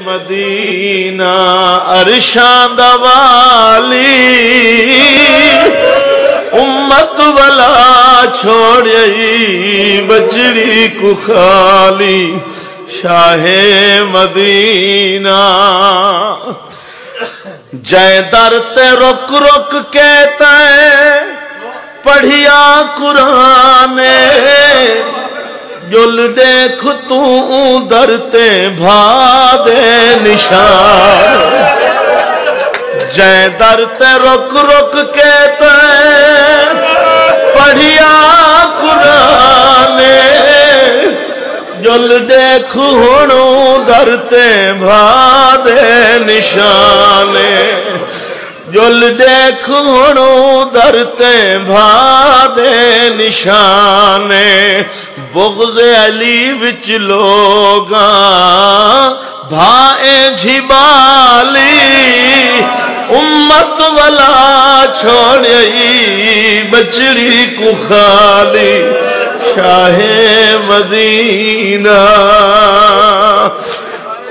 مدینہ عرشاں دا والی امت والا چھوڑی بچڑی کو خالی شاہ مدینہ جائے در تے رک رک کہتا ہے پڑھیا قرآن جل دیکھ تو درتے بھادے نشان جائے درتے رک رک کہتے پڑھیا قرآن جل دیکھ ہنو درتے بھادے نشان جل دیکھ ہنو درتے بھادے نشان بغض علی وچ لوگاں بھائیں جھبالی امت والا چھوڑی بچڑی کو خالی شاہ مدینہ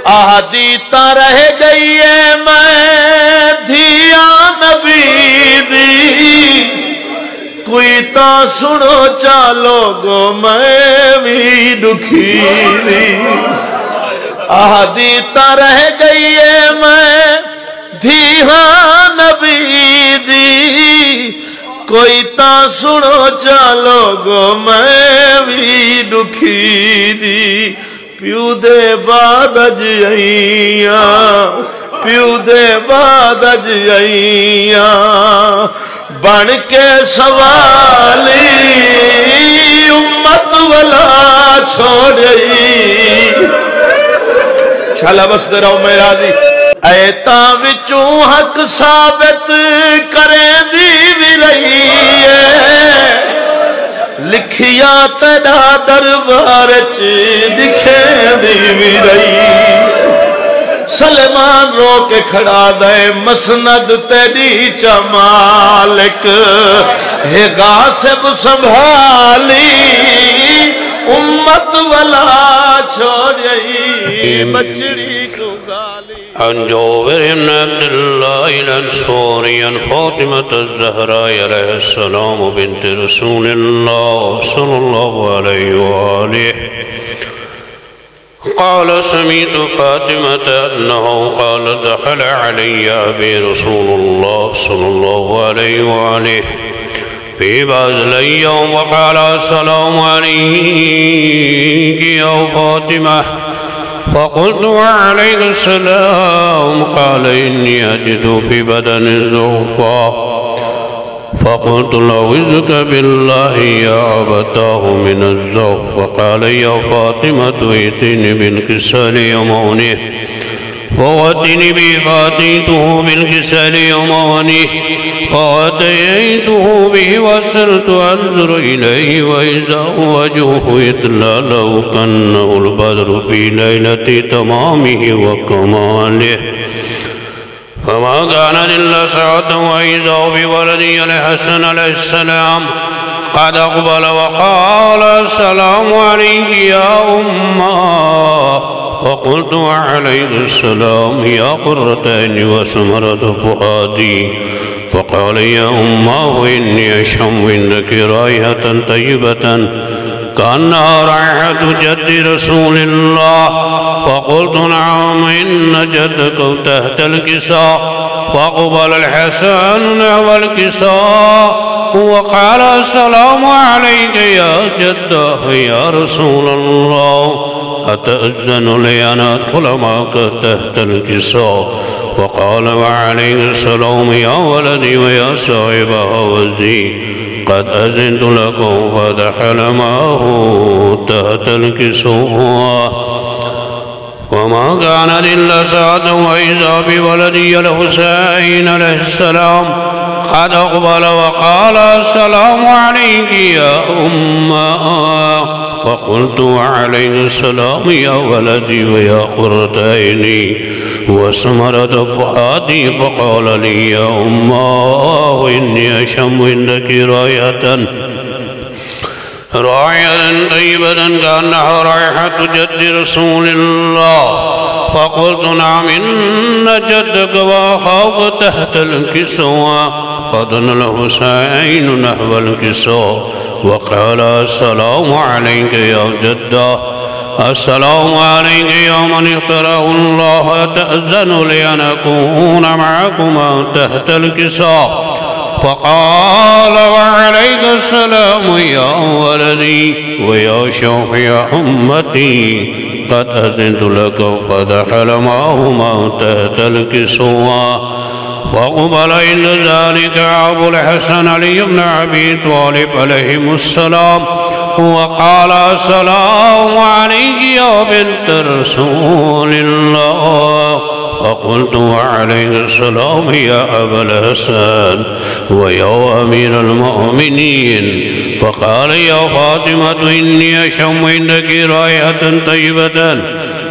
آہدی تا رہ گئی ہے میں دھیا نبی دی کوئی تا سنو چالو گو میں بھی دکھی دی آہدی تا رہ گئی ہے میں دھیا نبی دی کوئی تا سنو چالو گو میں بھی دکھی دی پیو دے بعد اجئیاں پیو دے بعد اجئیاں بن کے سوالی امت والا چھوڑی شالا بس دے رہو میرا دی ایتا وچوں حق ثابت کریں دی بھی رہی ہے لکھیا تیڑا دربار دکھیں دی بھی رہی سلمان رو کے کھڑا دے مسند تیری چمالک ہے غاسب سنبھالی امت والا چھوڑی بچڑی کو گالی عن جابر بن عبد الله الأنصاري عن فاطمة الزهراء عليه السلام بنت رسول الله صلى الله عليه وآله قال سمعت فاطمة أنه قال دخل علي أبي رسول الله صلى الله عليه وآله في بعض الأيام وقال السلام عليك يا فاطمة فقلت وعليك السلام قال إني أجد في بدن زغفا فقلت لأعوذك بالله يا أبتاه من الزغف فقال يا فاطمة ائتني بالكسل يومونه فأتني به فأتيته بالكسل يومونه فأتيته به وصرت أنظر إليه وإذا وجهه يتلى لو كأنه البدر في ليلة تمامه وكماله فما كان إلا ساعة وإذا بولدي الحسن عليه السلام قد أقبل وقال السلام عليك يا أمه فقلت وعليك السلام يا قرة عيني وسمرة فؤادي فقال يا أمه إني أشم عندك رائحة طيبة كأنها رائحة جد رسول الله فقلت نعم إن جدك تحت الكساء فأقبل الحسن نحو الكساء وقال السلام عليك يا جده يا رسول الله أتأذن لي أن أدخل معك تحت الكساء فقال وعليك السلام يا ولدي ويا صاحب هوزي قد أذنت لكم فدخل معه تحت الكساء وما كان إلا ساعة وإذا بولدي الحسين عليه السلام قد أقبل وقال السلام عليك يا أمه فقلت وعليك السلام يا ولدي ويا قرة عيني وسمرة فؤادي فقال لي يا أمه إني أشم عندك راية طيبة كأنها رائحة جد رسول الله فقلت نعم إن جدك وأخاك تحت الكسوة. فدنا الحسين نحو الكسوة وقال السلام عليك يا جدة، السلام عليك يا من اختاره الله، أتأذن لي أن أكون معكما تحت الكساء؟ فقال وعليك السلام يا ولدي ويا شوفي أمتي، قد أذنت لك. فدخل معهما تحت الكسوة. فقبل عند ذلك أبو الحسن علي بن أبي طالب عليهم السلام وقال السلام عليك يا بنت رسول الله. فقلت وعليك السلام يا أبا الحسن ويا أمير المؤمنين. فقال يا فاطمة إني أشم عندك رائحة طيبة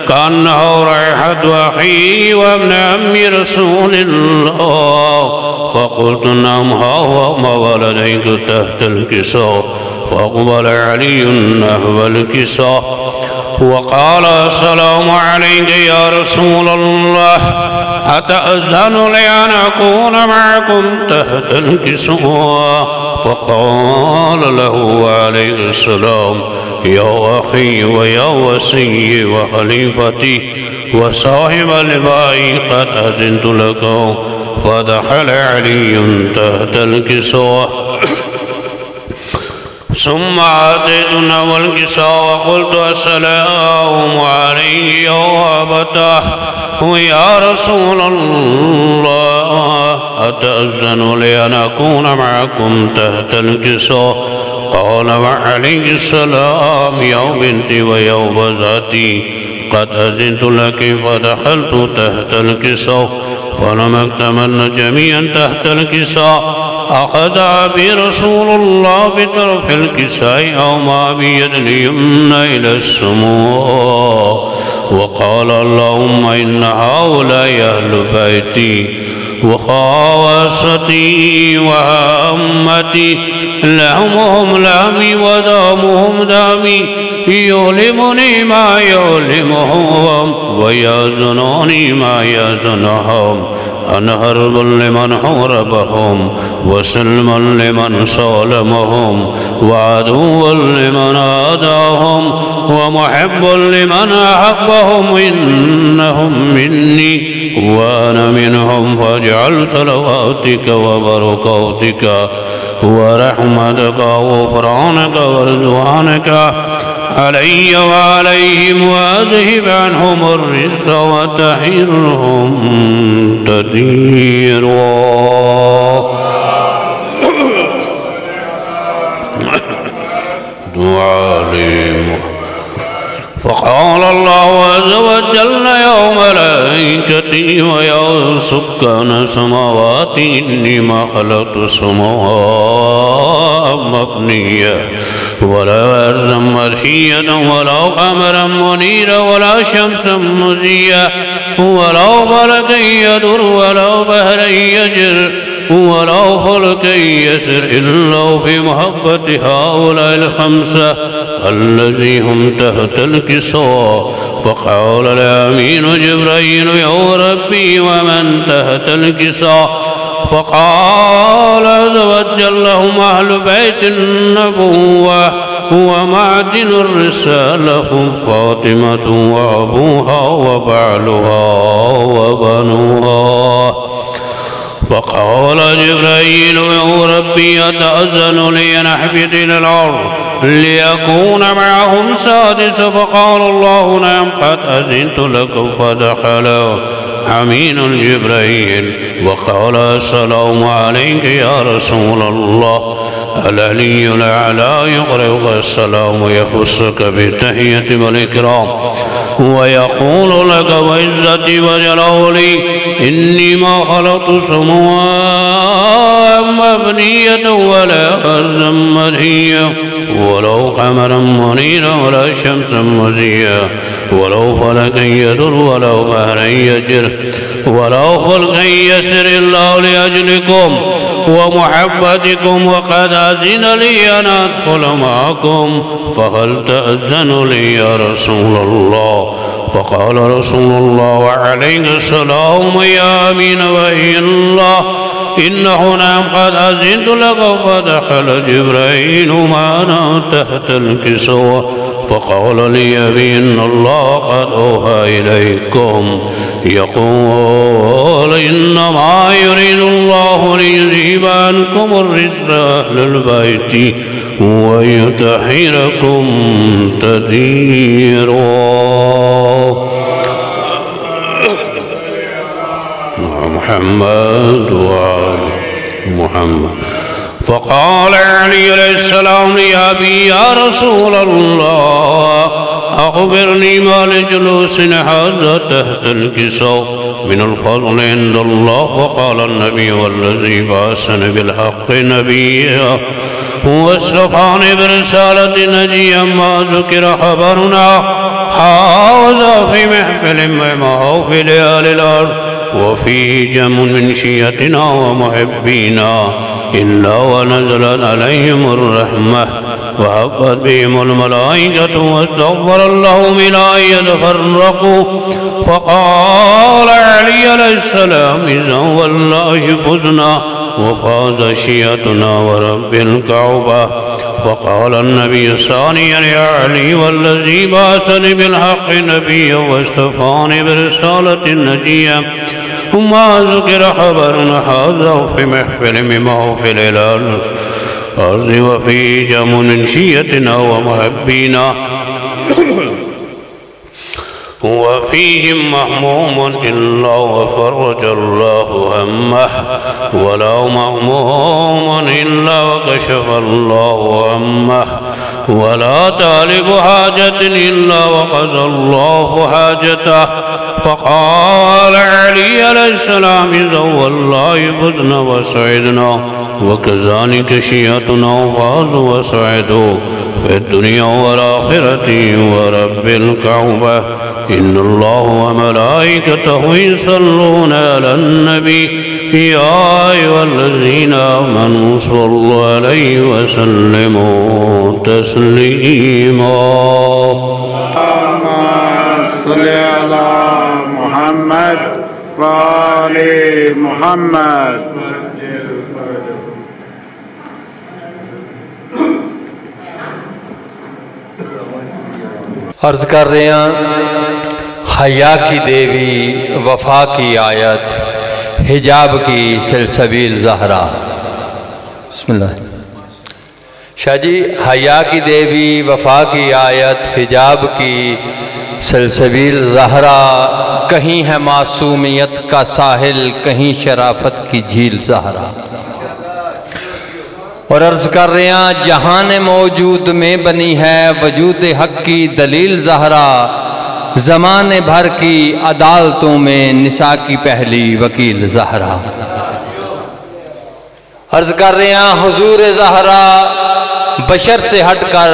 كأنها رائحة أخي وابن عم رسول الله. فقلت نعم ها هو ما ولديك تحت الكساء. فأقبل علي نحو الكساء وقال السلام عليك يا رسول الله، أتأذن لي أن أكون معكم تحت الكسوة؟ فقال له عليه السلام يا أخي ويا وسي وخليفتي وصاحب لبائي، قد أذنت لك. فدخل علي تحت الكسوة ثم أتيت نحو الكساء وقلت السلام عليك يا أبتاه ويا رسول الله، أتأذن لي أن أكون معكم تحت الكساء؟ قال وعليك السلام يا بنتي ويا بذاتي، قد أذنت لك. فدخلت تحت الكساء فلما اكتملنا جميعا تحت الكساء أخذ أبي رسول الله بطرف الكساء أو ما بيد اليمنى إلى السماء وقال اللهم إن هؤلاء أهل بيتي وخاصتي وأمتي، لحمهم لحمي ودمهم دمي، يؤلمني ما يؤلمهم ويحزنني ما يحزنهم. أنا هرب لمن حاربهم وسلما لمن سالمهم وعدوا لمن عاداهم ومحب لمن أحبهم، إنهم مني وأنا منهم. فاجعل صلواتك وبركاتك ورحمتك وغفرانك ورضوانك علي وعليهم، واذهب عنهم الرجس وطهرهم تطهيرا. دعاء. فقال الله عز وجل يا ملائكتي ويا سكان السماوات إني ما خلقت السماوات مبنية ولا أرضا مرحية ولا قمرا منيرا ولا شمسا مزيا ولا فلكا يدور ولا بحرا يجر ولا فلكا يسر إلا في محبة هؤلاء الخمسة الذي هم تحت الكساء. فقال الأمين جبريل يا ربي ومن تحت الكساء؟ فقال عز وجل هم أهل بيت النبوة ومعدن الرسالة، هم فاطمة وأبوها وبعلها وبنوها. فقال جبريل يا ربي أتأذن لي أن أهبط إلى الأرض ليكون معهم سادس؟ فقال الله نعم قد أذنت لك. فدخل أمين جبريل وقال السلام عليك يا رسول الله. العلي الأعلى يقرئك السلام ويخصك بالتحية والإكرام ويقول لك وعزتي وجلالي إني ما خلقت سماء مبنية ولا أرضا مرحية ولو قمرا منيرا ولا شمسا مزيا ولو فلكا يدر ولو بحرا يجر ولو فلكا يسر الله لأجلكم ومحبتكم. وقد أذن لي أن أدخل معكم فهل تأذن لي يا رسول الله؟ فقال رسول الله عليه السلام يا أمين وهي الله إن هنا قد أذنت لك فدخل جبرائيل معنا تحت الكسوة فقال لي أبي إن الله قد أوحى إليكم يقول إنما يريد الله ليذهب عنكم الرجس أهل البيت ويطهركم تطهيرا. محمد وآل محمد. فقال علي عليه السلام يا أبي يا رسول الله أخبرني ما لجلوس هذا تحت الكسوة من الفضل عند الله. وقال النبي والذي بعثني بالحق نبيا واصطفاني برسالة نجيا ما ذكر خبرنا هذا في محفل معه في ليالي الأرض وفيه جم من شيعتنا ومحبينا إلا ونزلت عليهم الرحمة وهبت بهم الملائكة واستغفر اللهم إلى أن يتفرقوا. فقال علي عليه السلام إذا والله فزنا وفاز شيعتنا ورب الكعبة. فقال النبي ثانيا يا علي والذي بعثني بالحق نبيا واصطفاني برسالة نجيا وما ذكر خبرنا هذا في محفل مما في الأرض وفي جم من شيعتنا ومحبينا وفيهم مهموم إلا وفرج الله همه ولا مهموم إلا وكشف الله همه ولا طالب حاجة إلا وقضى الله حاجته. فقال علي عليه السلام إذا والله فزنا وسعدنا وكذلك شيعتنا وفازوا وسعدوا في الدنيا والآخرة ورب الكعبة. إن الله وملائكته يصلون على النبي يا أيها الذين آمنوا صلوا عليه وسلموا تسليما. صل على محمد وآل محمد. عرض کر رہے ہیں حیا کی دیوی وفا کی آیت حجاب کی سلسبیل زہرا. بسم اللہ. شاہ جی حیا کی دیوی وفا کی آیت حجاب کی سلسبیل زہرا کہیں ہے معصومیت کا ساحل کہیں شرافت کی جھیل زہرا. اور عرض کر رہے ہیں جہان موجود میں بنی ہے وجود حق کی دلیل زہرا زمانے بھر کی عدالتوں میں نساء کی پہلی وکیل زہرا. عرض کر رہے ہیں حضور زہرا بشر سے ہٹ کر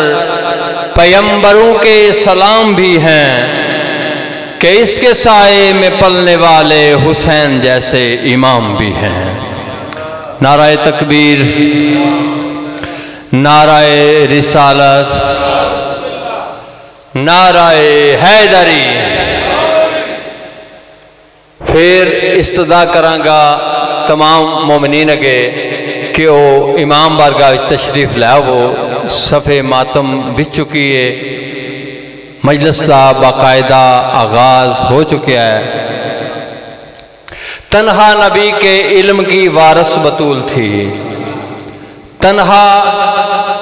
پیمبروں کے سلام بھی ہیں کہ اس کے سائے میں پلنے والے حسین جیسے امام بھی ہیں. نعرہ تکبیر، نعرہ رسالت، نعرہ حیدری. پھر استدا کرانگا تمام مومنین اگے کہ وہ امام بارگاہ تشریف لیا وہ صفحے ماتم بچ چکی ہے. مجلس کا باقاعدہ آغاز ہو چکا ہے. تنہا نبی کے علم کی وارث بطول تھی، تنہا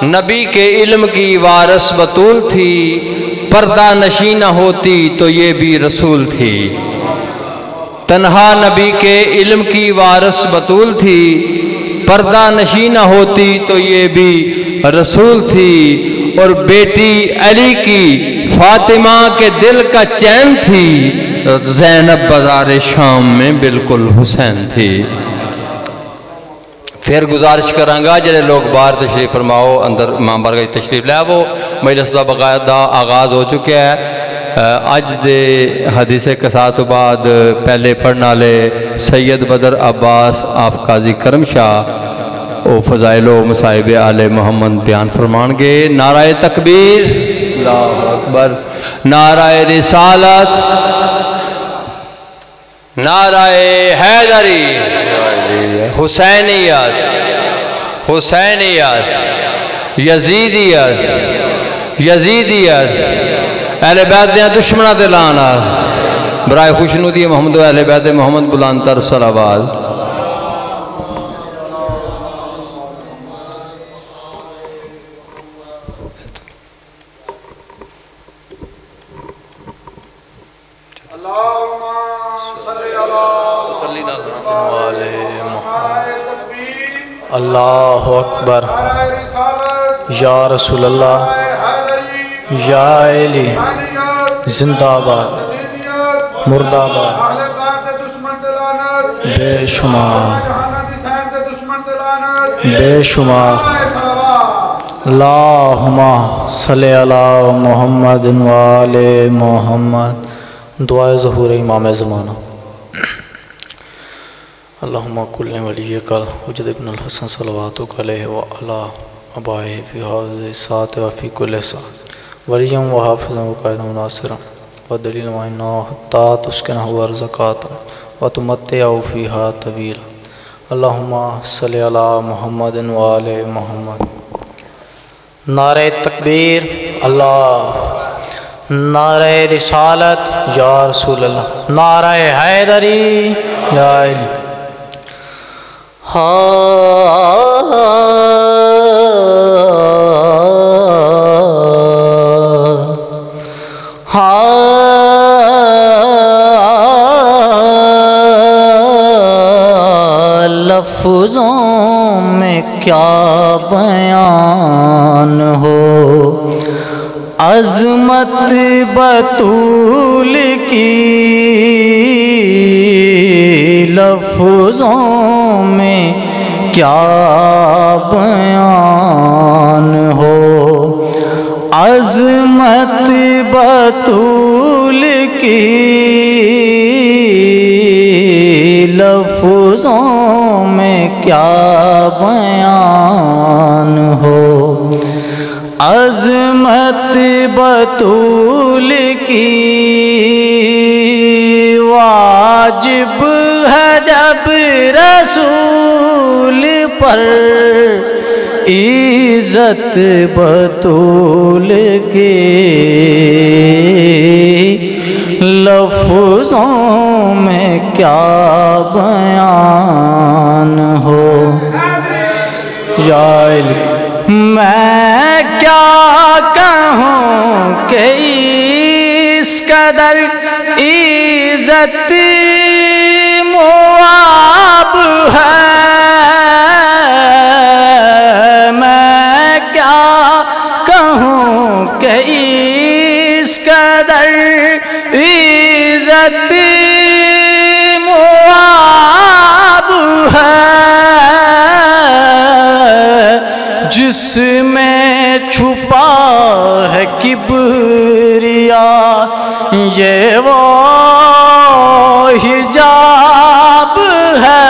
نبی کے علم کی وارث بطول تھی. پردہ نشی نہ ہوتی تو یہ بھی رسول تھی. تنہا نبی کے علم کی وارث بطول تھی. پردہ نشی نہ ہوتی تو یہ بھی رسول تھی. اور بیٹی علی کی فاطمہ کے دل کا چین تھی. زینب بازار شام میں بالکل حسین تھی. پھر گزارش کرانگا جڑے لوگ باہر تشریف فرماؤ اندر امام بارگاہ تشریف لیا وہ مجلس دا باقاعدہ آغاز ہو چکا ہے. اج دے حدیث قصاص تو بعد پہلے پڑھنے والے سید بدر عباس آپ قاضی کرم شاہ او فضائل و مصائب آل محمد بیان فرمان گے. نعرہ تکبیر، اللہ اکبر. نعرہ رسالت، نعرہ حیدری، حسینیت، حسینیت، یزیدیت، یزیدیت، اہل بیت دیا دشمنہ تے لعنت، برائے خوشنودی محمد و اہل بیت محمد بلند تر صلوات۔ اللہ اکبر، یا رسول اللہ، یا علی، زندہ باد، مردہ آباد، بے شمار بے شمار۔ اللہم صلی علی محمد وآل محمد۔ دعائے ظہور امام زمانہ۔ اللہم کل ولیک الحجت ابن الحسن صلواتک علیہ وعلا ابائہ فی حاضر ساتھ وفی کل ساتھ ولیم و حافظ و قائد و ناصر و دلیل و انہا حتی تسکنہ و ارزقات و تمتع فیہا طویل۔ اللہم صلی علی محمد و آل محمد۔ نعرہ تکبیر اللہ، نعرہ رسالت یا رسول اللہ، نعرہ حیدری یا علی۔ لفظوں میں کیا بیان ہو عظمت بطول کی، لفظوں میں کیا بیان ہو عظمت بطول کی، لفظوں میں کیا بیان ہو عظمت بطول کی۔ واجب ہے جب رسول پر عزت بطول کی، لفظوں میں کیا بیان ہو یا علی۔ میں کیا کہوں کہ اس قدر عزت مواب ہے، میں کیا کہوں کہ اس قدر عزت مواب ہے، جس میں چھپا ہے کبریا یہ وہ حجاب ہے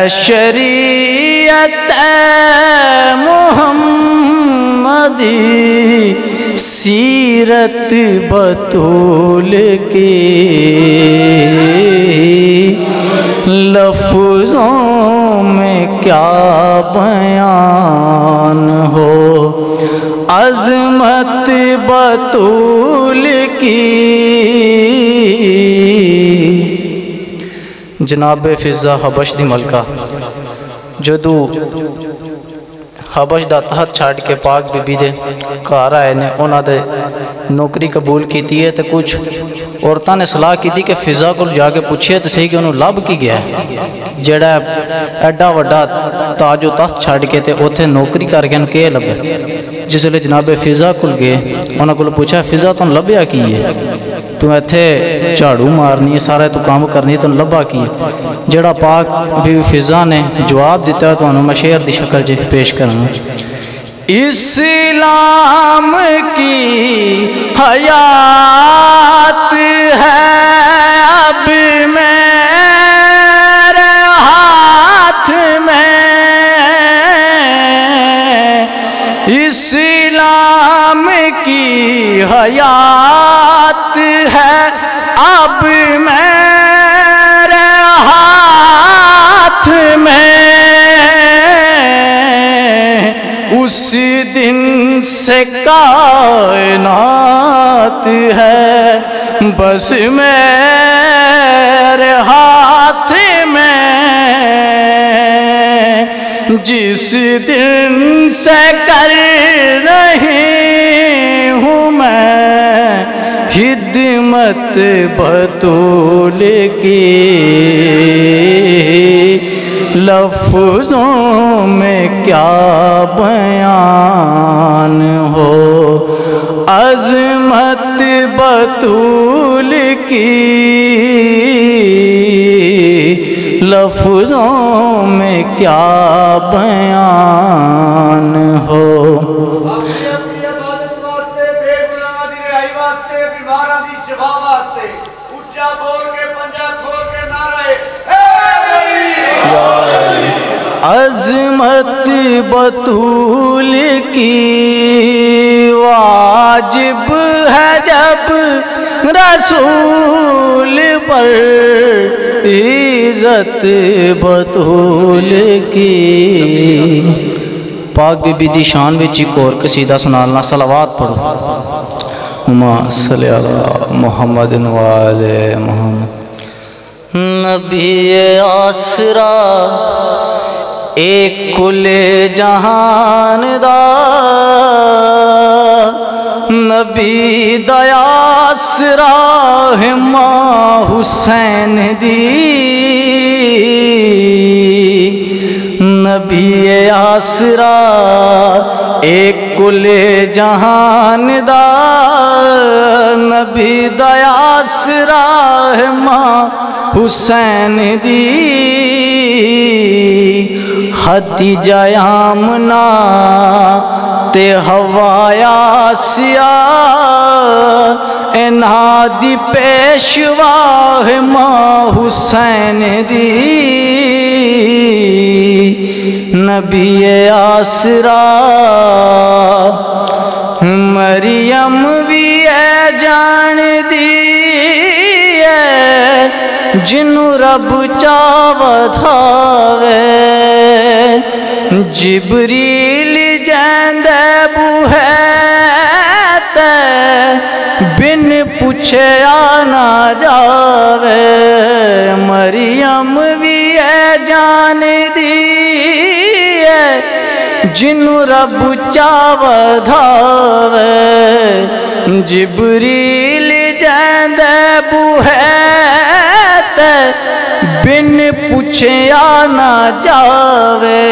شریعت محمدی، سیرت بطول کی، لفظوں میں کیا بیان ہو عظمت بطول کی۔ جناب فضا حبش دی ملکہ جدو حبش دا تحت چھاڑ کے پاک بی بی دے گھر آئے نے انہاں دے نوکری قبول کیتی ہے تو کچھ عورتاں نے صلاح کی تھی کہ فضا کو جا کے پوچھئے تو صحیح کہ انہوں لب کی گیا ہے جڑا ایڈا وڈا تاج و تخت چھاڑ کے تے اوتھے نوکری کر کے انہوں کے لبے۔ جس لئے جناب فضا کو گئے انہوں کو پوچھا فضا تم لبیا کی ہے، تو ایتھے جھاڑو مارنی ہے سارے تو کام کرنی ہے تو لبا کی ہے۔ جڑا پاک بی فضا نے جواب دیتا ہے تو انہوں میں شعر دی شکل جے پیش کرنا۔ اسلام کی حیات ہے اب میرے ہاتھ میں، اسلام سے کائنات ہے بس میرے ہاتھ میں، جس دن سے کر رہی ہوں میں خدمت بطول کی، لفظوں میں کیا بیان ہو عظمت بطول کی، لفظوں میں کیا بیان ہو۔ عظمت بطول کی واجب ہے جب رسول پر، عزت بطول کی۔ پاک بی بی دی شان وچ ایک اور قصیدہ سنالنا، صلوات پڑھو۔ اللہم صلی علی محمد و آلِ محمد۔ نبی آسرا ایک کل جہان دا، نبی آسرا ماں حسین دی، نبی آسرا ایک کل جہان دا، نبی آسرا ماں حسین دی، خدیجہ آمنہ تے حوا آسیہ انہا دی پیشوا ماں حسین دی، نبی آسرا مریم بھی ہے جان دی ہے، جنوں رب چاوا دھاوے، جبریل جیندے بوہے تے بن پوچھے آنا جاوے، مریم بھی ہے جان دی ہے، جنوں رب چاوا دھاوے، جبریل جیندے بوہے بن پوچھے آنا جاوے،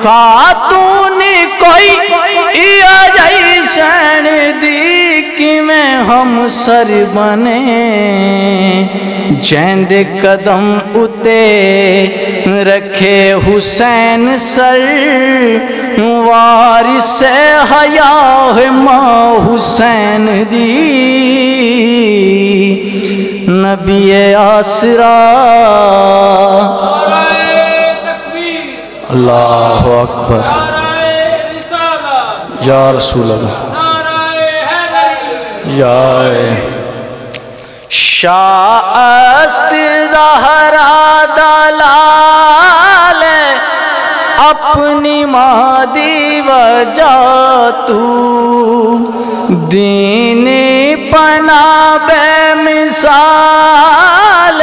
خاتون کوئی جیسن دی کیویں ہم سر بنے، جیند قدم اتے رکھے حسین سر، وارث حیاء ماں حسین دی، نبی آسرا اللہ اکبر یا رسول اللہ یا شاست زہرا دلال اپنی مادی وجہ تو، دین پنا بے مثال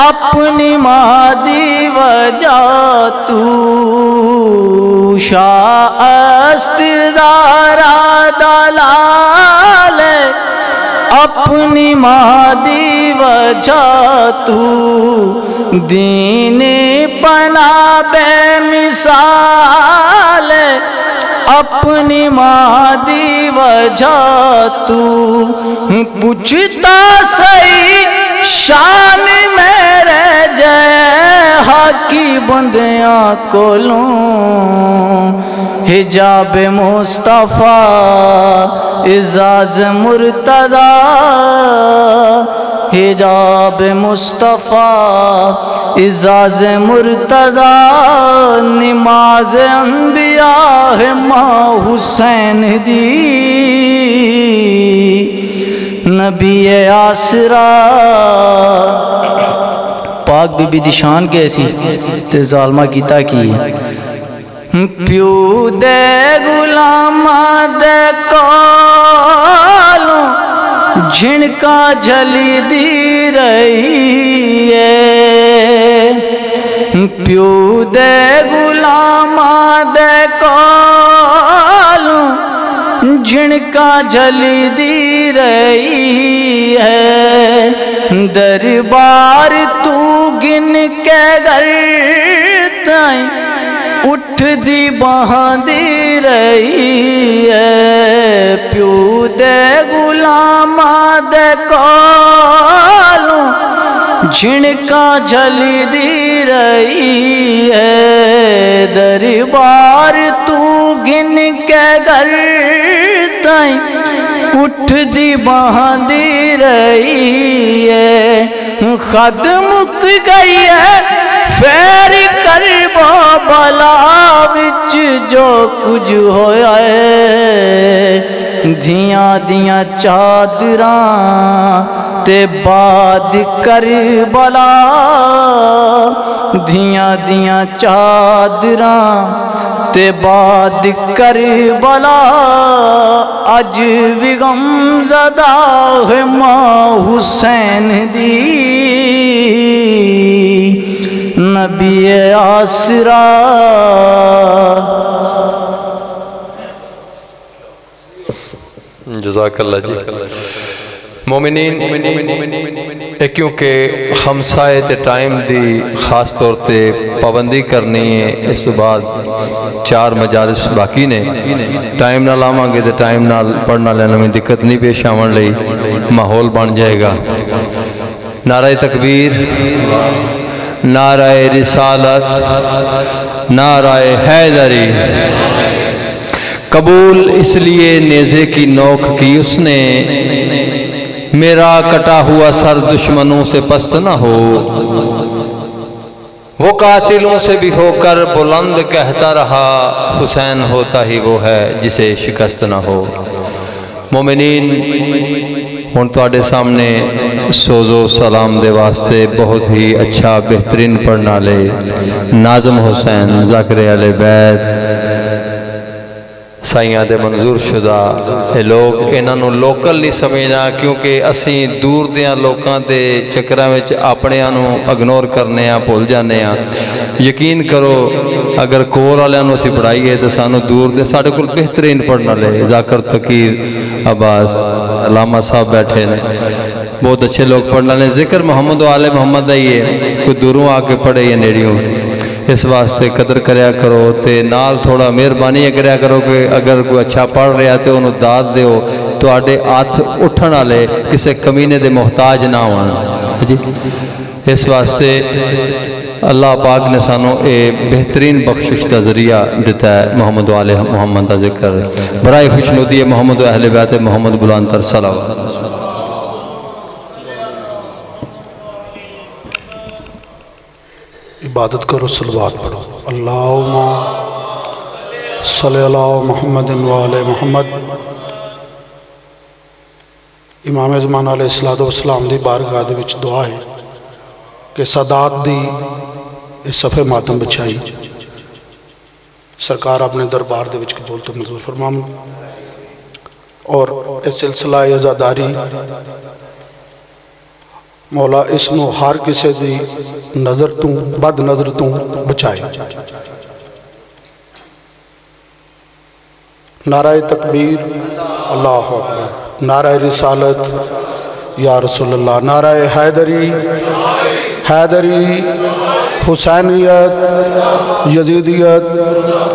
اپنی مادی وجہ تو، شاست زہرا دلال اپنی مادی وجہ تو، دین پنا بے مثال اپنی مادی وجہ تو، پوچھتا صحیح شان میرے جے حاکی بندیاں کولوں، حجاب مصطفیٰ اعزاز مرتضی، حجاب مصطفیٰ اعزاز مرتضی، نماز انبیاء ماں حسین دی، نبی آسرا پاک بی بی دی شان کیسی تے ظالمہ کیتا کی، پیو دے غلاماں دے کولوں جھنکا جھلی دی رہی ہے پیو دے غلاماں دے کولوں جھنکا جھلی دی رہی ہے دربار تو گن کے گھر تائیں اٹھ دی باہاں دی رہی ہے پیو دے غلاماں دے کولوں جھنکا جھلی دی رہی ہے دربار تو گن کے گھر تائیں اٹھ دی باہاں دی رہی ہے خد مک گئی ہے فیر کربو بلا وچ جو کچھ ہویا ہے دھیاں دیاں چادراں تے بعد کربلا دھیاں دیاں چادراں تے بعد کربلا اج بھی غم زدہ ہے ماں حسین دی نبی آسرا جزاک اللہ جی مومنین کیونکہ خمسائے تے ٹائم دی خاص طور تے پابندی کرنی ہے اس تو بعد 4 مجالس باقی نے ٹائم نہ لاواں گے تے ٹائم نہ پڑھنا لینا میں دقت نہیں پیش آون لئی ماحول بن جائے گا نعرہ تکبیر نعرہ رسالت نعرہ حیدری قبول اس لیے نیزے کی نوک کی اس نے میرا کٹا ہوا سر دشمنوں سے پست نہ ہو وہ قاتلوں سے بھی ہو کر بلند کہتا رہا حسین ہوتا ہی وہ ہے جسے شکست نہ ہو مومنین ہن تواڈے سامنے سوز و سلام دے واسطے بہت ہی اچھا بہترین پڑھنا لے ناظم حسین ذاکر اہل بیت سائیاں دے منظور شدہ اے لوگ انہاں نوں لوکل نہیں سمجھنا کیونکہ اسی دور دیاں لوکاں دے چکراں وچ اپنے نوں اگنور کرنے ہاں بھول جانے ہاں یقین کرو اگر کول والیاں نوں اسی پڑھائیے تو سانو دور دے ساڈے کول بہترین پڑھنا لے ذاکر تقیر عباس علامہ صاحب بیٹھے نے بہت اچھے لوگ پڑھنا لیں ذکر محمد و آل محمد آئیے کوئی دوروں آ کے پڑھے یا نیڑیوں اس واسطے قدر کریا کرو تے نال تھوڑا مہربانی کریا کرو کہ اگر کوئی اچھا پڑھ رہا تے انہوں داد دیو تو آڈے ہاتھ اٹھن والے کسے کمینے دے محتاج نہ ہون جی اس واسطے اللہ پاک نے سانو اے بہترین بخشش دا ذریعہ دیتا ہے محمد و آل محمد دا ذکر برائے خوشنودی محمد و اہل بیت محمد بلندتر صلوات عبادت کرو صلوات پڑھو اللہم صلی اللہ محمد و آل محمد امام زمان علیہ السلام دی بارگاہ دے وچ دعا ہے کہ سادات دی اس صفحے ماتم بچائی سرکار اپنے دربار دے وچ قبول تو منظور فرمام اور اس سلسلہ عزاداری مولا اس نو ہر کسے دی نظر تو بد نظر تو بچائے نعرہ تکبیر اللہ اکبر نعرہ رسالت یا رسول اللہ نعرہ حیدری حسینیت یزیدیت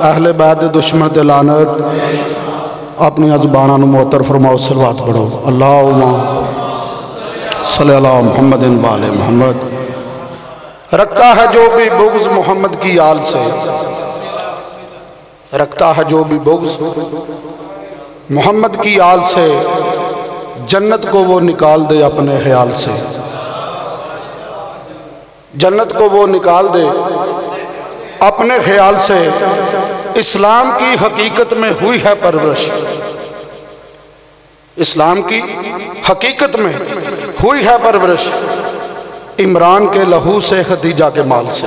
اہل بیت دشمن دلانت اپنی زبانوں معطر فرماؤ صلوات پڑھو اللہم صلی اللہ محمد و آل محمد رکھتا ہے جو بھی بغض محمد کی آل سے رکھتا ہے جو بھی بغض محمد کی آل سے جنت کو وہ نکال دے اپنے خیال سے جنت کو وہ نکال دے اپنے خیال سے اسلام کی حقیقت میں ہوئی ہے پرورش اسلام کی حقیقت میں ہوئی ہے پرورش عمران کے لہو سے خدیجہ کے مال سے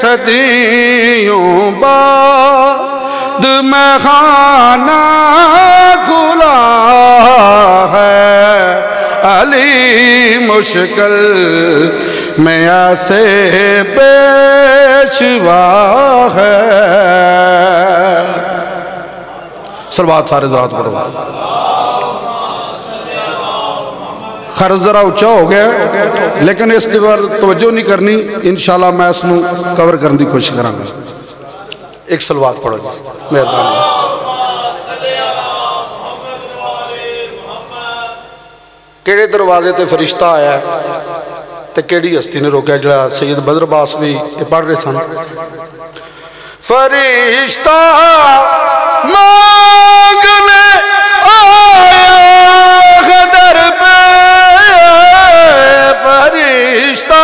صدیوں بعد میں خانہ کھلا ہے علی مشکل میں ایسے پیشوا ہے. صلوات سارے ذرات پڑھو. خرچ ذرا اچھا ہو گیا لیکن اس دیوار توجہ نہیں کرنی. انشاءاللہ میں اس نو کور کرنے دی کوشش کروں گا. ایک صلوات پڑھو جی مہربانی. کیڑے دروازے تے فرشتہ آیا ہے تے کیڑی ہستی نے روکیا جڑا سید بدر عباس بھی یہ پڑھ رہے سن. فرشتہ مانگنے آیا در پہ فرشتہ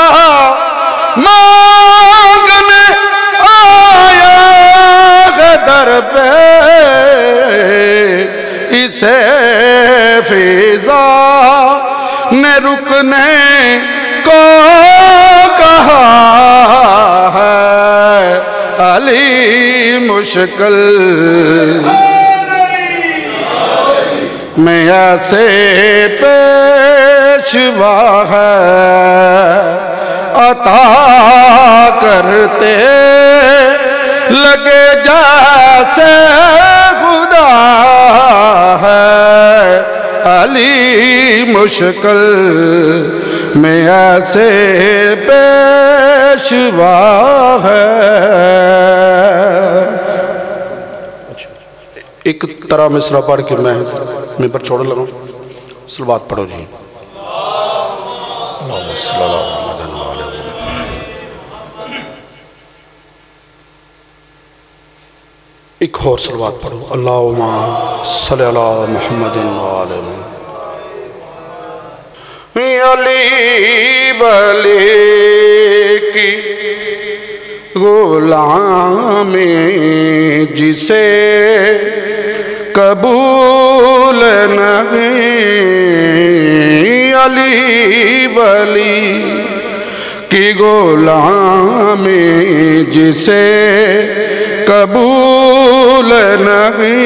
مانگنے آیا در پہ اسے فضا نے رکنے کو کہا ہے علی مشکل میں ایسے پیشوا ہے عطا کرتے لگے جیسے خدا ہے علی مشکل میں ایسے پیشوا ہے. ایک طرح مصرع پڑھ کے میں پر چھوڑ لگا. صلوات پڑھو جی. اللہم صلی اللہ علیہ وسلم. ایک اور صلوات پڑھو. اللہم صلی علی محمد وآلہ محمد. علی ولی کی غلامی جسے قبول نہیں علی ولی کی غلامی جسے قبول نہیں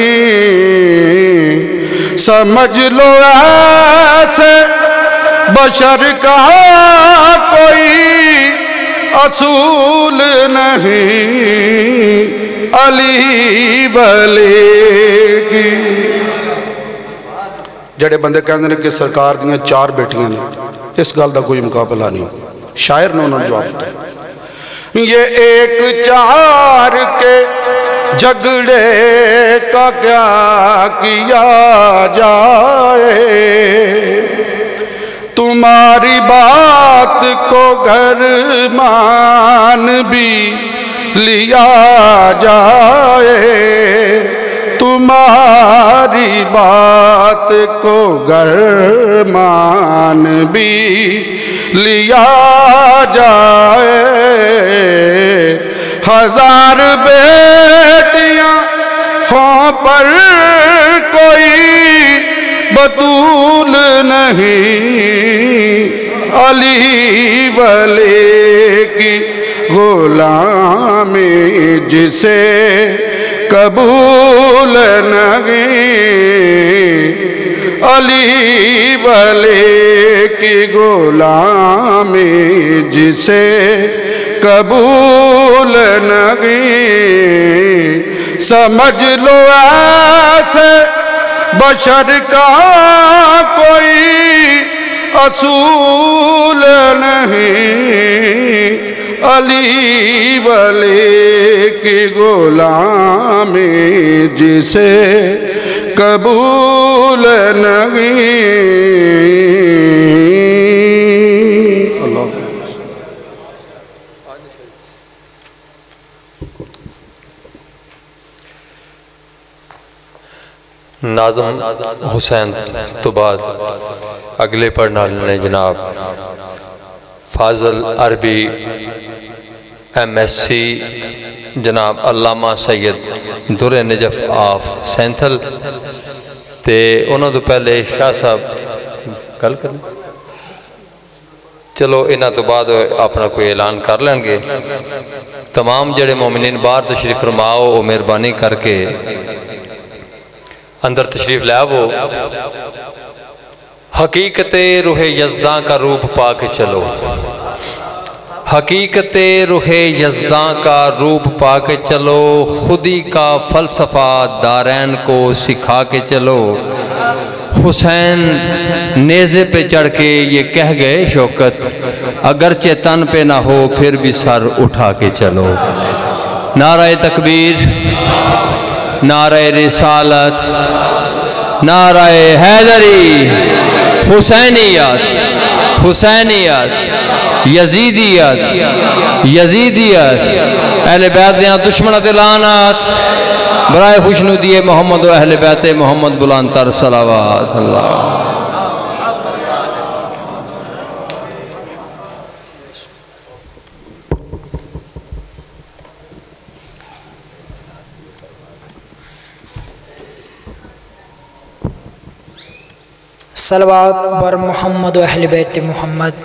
سمجھ لو ایسے بشر کا کوئی اصول نہیں علی ولی کی. جڑے بندے کہندے نے کہ سرکار دیاں 4 بیٹیاں نے اس گل دا کوئی مقابلہ نہیں. شاعر نے انہوں نے جواب دیا یہ 1-4 کے جھگڑے کا کیا کیا جائے تمہاری بات کو گھر مان بھی لیا جائے تمہاری بات کو گھر مان بھی لیا جائے 1000 بیٹیاں ہوں پر کوئی بطول نہیں علی ولی کی غلامی جسے قبول نہیں علی ولی کی غلامی جسے قبول نہیں سمجھ لو ایسے بشر کا کوئی اصول نہیں علی ولی کی غلامی جسے قبول نہیں. اللہ ناظم حسین تو بعد اگلے پڑھنے والے جناب فاضل عربی MSc جناب علامہ سید در نجف آف سینتھل تے انہوں تو پہلے شاہ صاحب گل کریں چلو انہاں تو بعد اپنا کوئی اعلان کر لیں گے. تمام جڑے مومنین باہر تشریف فرماؤ وہ مہربانی کر کے اندر تشریف لے آؤ. حقیقت روح یزداں کا روپ پا کے چلو. حقیقت روح یزداں کا روپ پا کے چلو. خودی کا فلسفہ دارین کو سکھا کے چلو. حسین نیزے پہ چڑھ کے یہ کہہ گئے شوکت اگرچہ تن پہ نہ ہو پھر بھی سر اٹھا کے چلو. نعرہ تکبیر، نعرہ رسالت، نعرہ حیدری، حسینیت، حسینیت، یزیدیت، یزیدیت، اہل بیت دیاں دشمنت لعنت، برائے خوشنودی محمد و اہل بیت محمد بلند تر صلوات اللہ. صلوات بر محمد و اہل بیت محمد.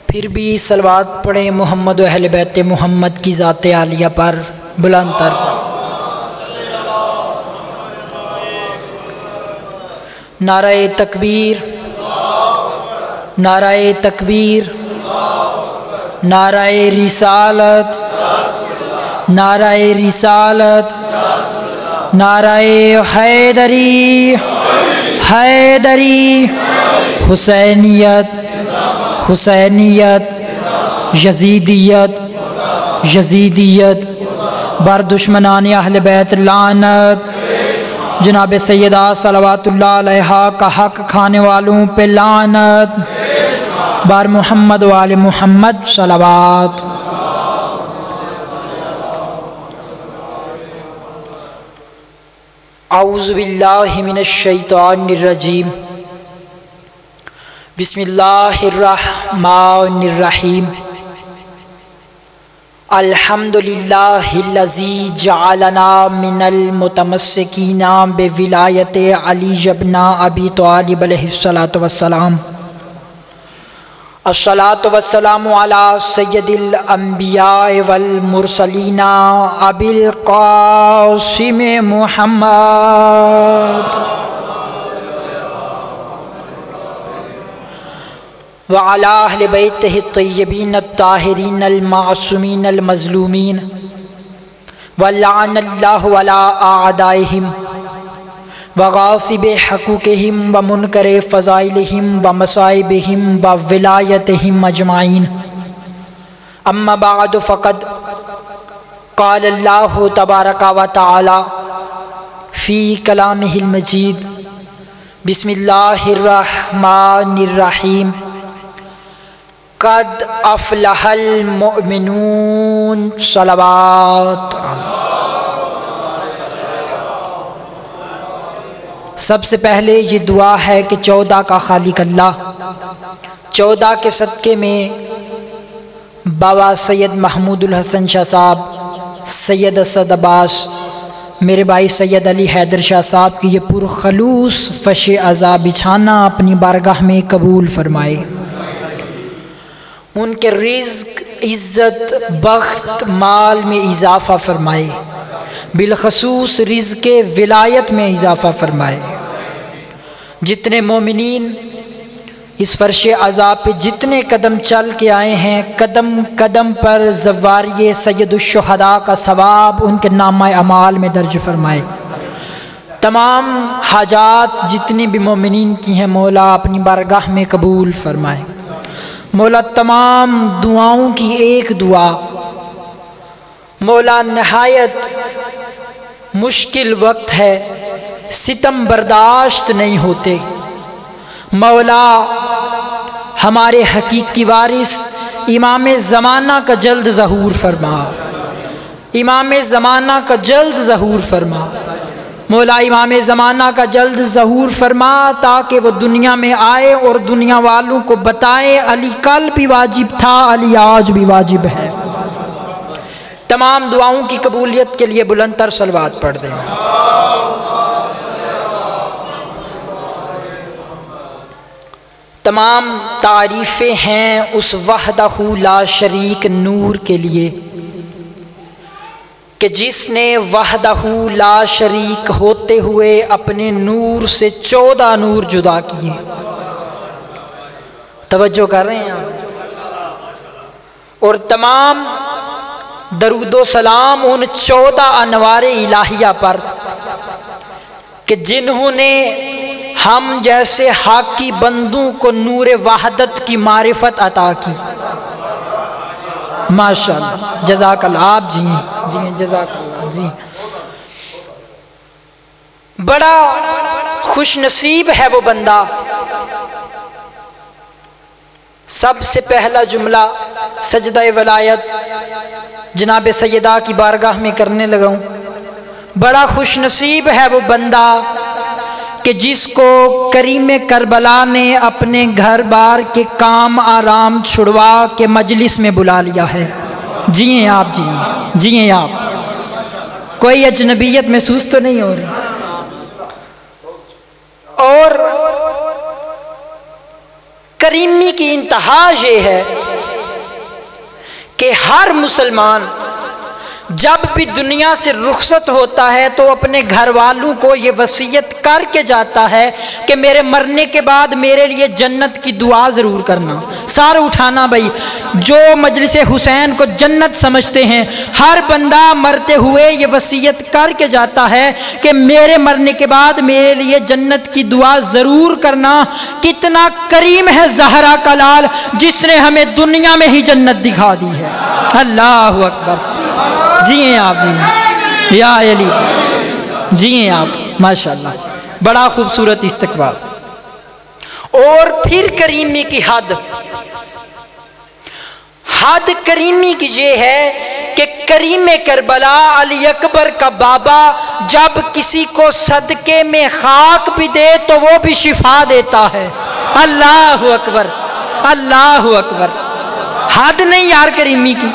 پھر بھی صلوات پڑھیں محمد و اہل بیت محمد کی ذات عالیہ پر بلند تر. نعرہ تکبیر، نعرہ تکبیر، نعرہ رسالت، نعرہ رسالت، نعرہ حیدری، حیدری، حسینیت، حسینیت، یزیدیت، یزیدیت، بر دشمنان اہل بیت لعنت. جناب سیدہ صلوات اللہ علیہا کا حق کھانے والوں پہ لعنت. بر محمد و آل محمد صلوات. اعوذ باللہ من الشیطان الرجیم. بسم اللہ الرحمن الرحیم. الحمدللہ الذی جعلنا من المتمسکین بولایت علی ابن ابی طالب علیہ الصلاۃ والسلام. الصلاۃ والسلام علی سید الانبیاء والمرسلین ابی القاسم محمد وعلی اہل بیتہ الطیبین الطاہرین المعصومین المظلومین ولعن اللہ علی اعدائہم وغاصب حقوقہم ومنکر فضائلہم ومصائبہم وولایتہم اجمعین. اما بعد فقد قال اللہ تبارک و تعالی فی کلامہ المجید. بسم اللہ الرحمن الرحیم. قد افلح المؤمنون. صلوات. سب سے پہلے یہ دعا ہے کہ 14 کا خالق اللہ، 14 کے صدقے میں بابا سید محمود الحسن شاہ صاحب، سید اسد عباس، میرے بھائی سید علی حیدر شاہ صاحب کی یہ پرخلوص فش عزا بچھانا اپنی بارگاہ میں قبول فرمائے. ان کے رزق، عزت، بخت، مال میں اضافہ فرمائے. بالخصوص رزق ولایت میں اضافہ فرمائے. جتنے مومنین اس فرش عذاب پہ جتنے قدم چل کے آئے ہیں، قدم قدم پر زواری سید الشہداء کا ثواب ان کے نامہ اعمال میں درج فرمائے. تمام حاجات جتنی بھی مومنین کی ہیں مولا اپنی بارگاہ میں قبول فرمائے. مولا تمام دعاؤں کی ایک دعا، مولا نہایت مشکل وقت ہے، ستم برداشت نہیں ہوتے. مولا ہمارے حقیقی وارث امام زمانہ کا جلد ظہور فرما. امام زمانہ کا جلد ظہور فرما. مولا امام زمانہ کا جلد ظہور فرما تاکہ وہ دنیا میں آئے اور دنیا والوں کو بتائے علی کل بھی واجب تھا، علی آج بھی واجب ہے. تمام دعاؤں کی قبولیت کے لیے بلند تر صلوات پڑھ دیں. تمام تعریفیں ہیں اس وحدہ لا شریک نور کے لیے کہ جس نے وحدہ لا شریک ہوتے ہوئے اپنے نور سے 14 نور جدا کیے. توجہ کر رہے ہیں آپ؟ اور تمام درود و سلام ان 14 انوار الہیہ پر کہ جنہوں نے ہم جیسے حاکی بندوں کو نور وحدت کی معرفت عطا کی. ماشاءاللہ، جزاک اللہ. آپ جی جزاک اللہ. جی بڑا خوش نصیب ہے وہ بندہ. سب سے پہلا جملہ سجدہ ولایت جناب سیدہ کی بارگاہ میں کرنے لگا ہوں. بڑا خوش نصیب ہے وہ بندہ کہ جس کو کریم کربلا نے اپنے گھر بار کے کام آرام چھڑوا کے مجلس میں بلا لیا ہے. جیئیں آپ، جیئیں آپ. کوئی اجنبیت محسوس تو نہیں ہو رہی؟ اور کریمی کی انتہا یہ ہے کہ ہر مسلمان جب بھی دنیا سے رخصت ہوتا ہے تو اپنے گھر والوں کو یہ وصیت کر کے جاتا ہے کہ میرے مرنے کے بعد میرے لیے جنت کی دعا ضرور کرنا. سارے اٹھانا بھائی، جو مجلس حسین کو جنت سمجھتے ہیں، ہر بندہ مرتے ہوئے یہ وصیت کر کے جاتا ہے کہ میرے مرنے کے بعد میرے لیے جنت کی دعا ضرور کرنا. کتنا کریم ہے زہرا کا لال جس نے ہمیں دنیا میں ہی جنت دکھا دی ہے. اللہ اکبر. جیئیں آپ، یا علی، جیئیں آپ. ماشاءاللہ، بڑا خوبصورت استقبال. اور پھر کریمی کی حد کریمی کی یہ ہے کہ کریم کربلا علی اکبر کا بابا جب کسی کو صدقے میں خاک بھی دے تو وہ بھی شفا دیتا ہے. اللہ اکبر، اللہ اکبر. حد نہیں یار کریمی کی،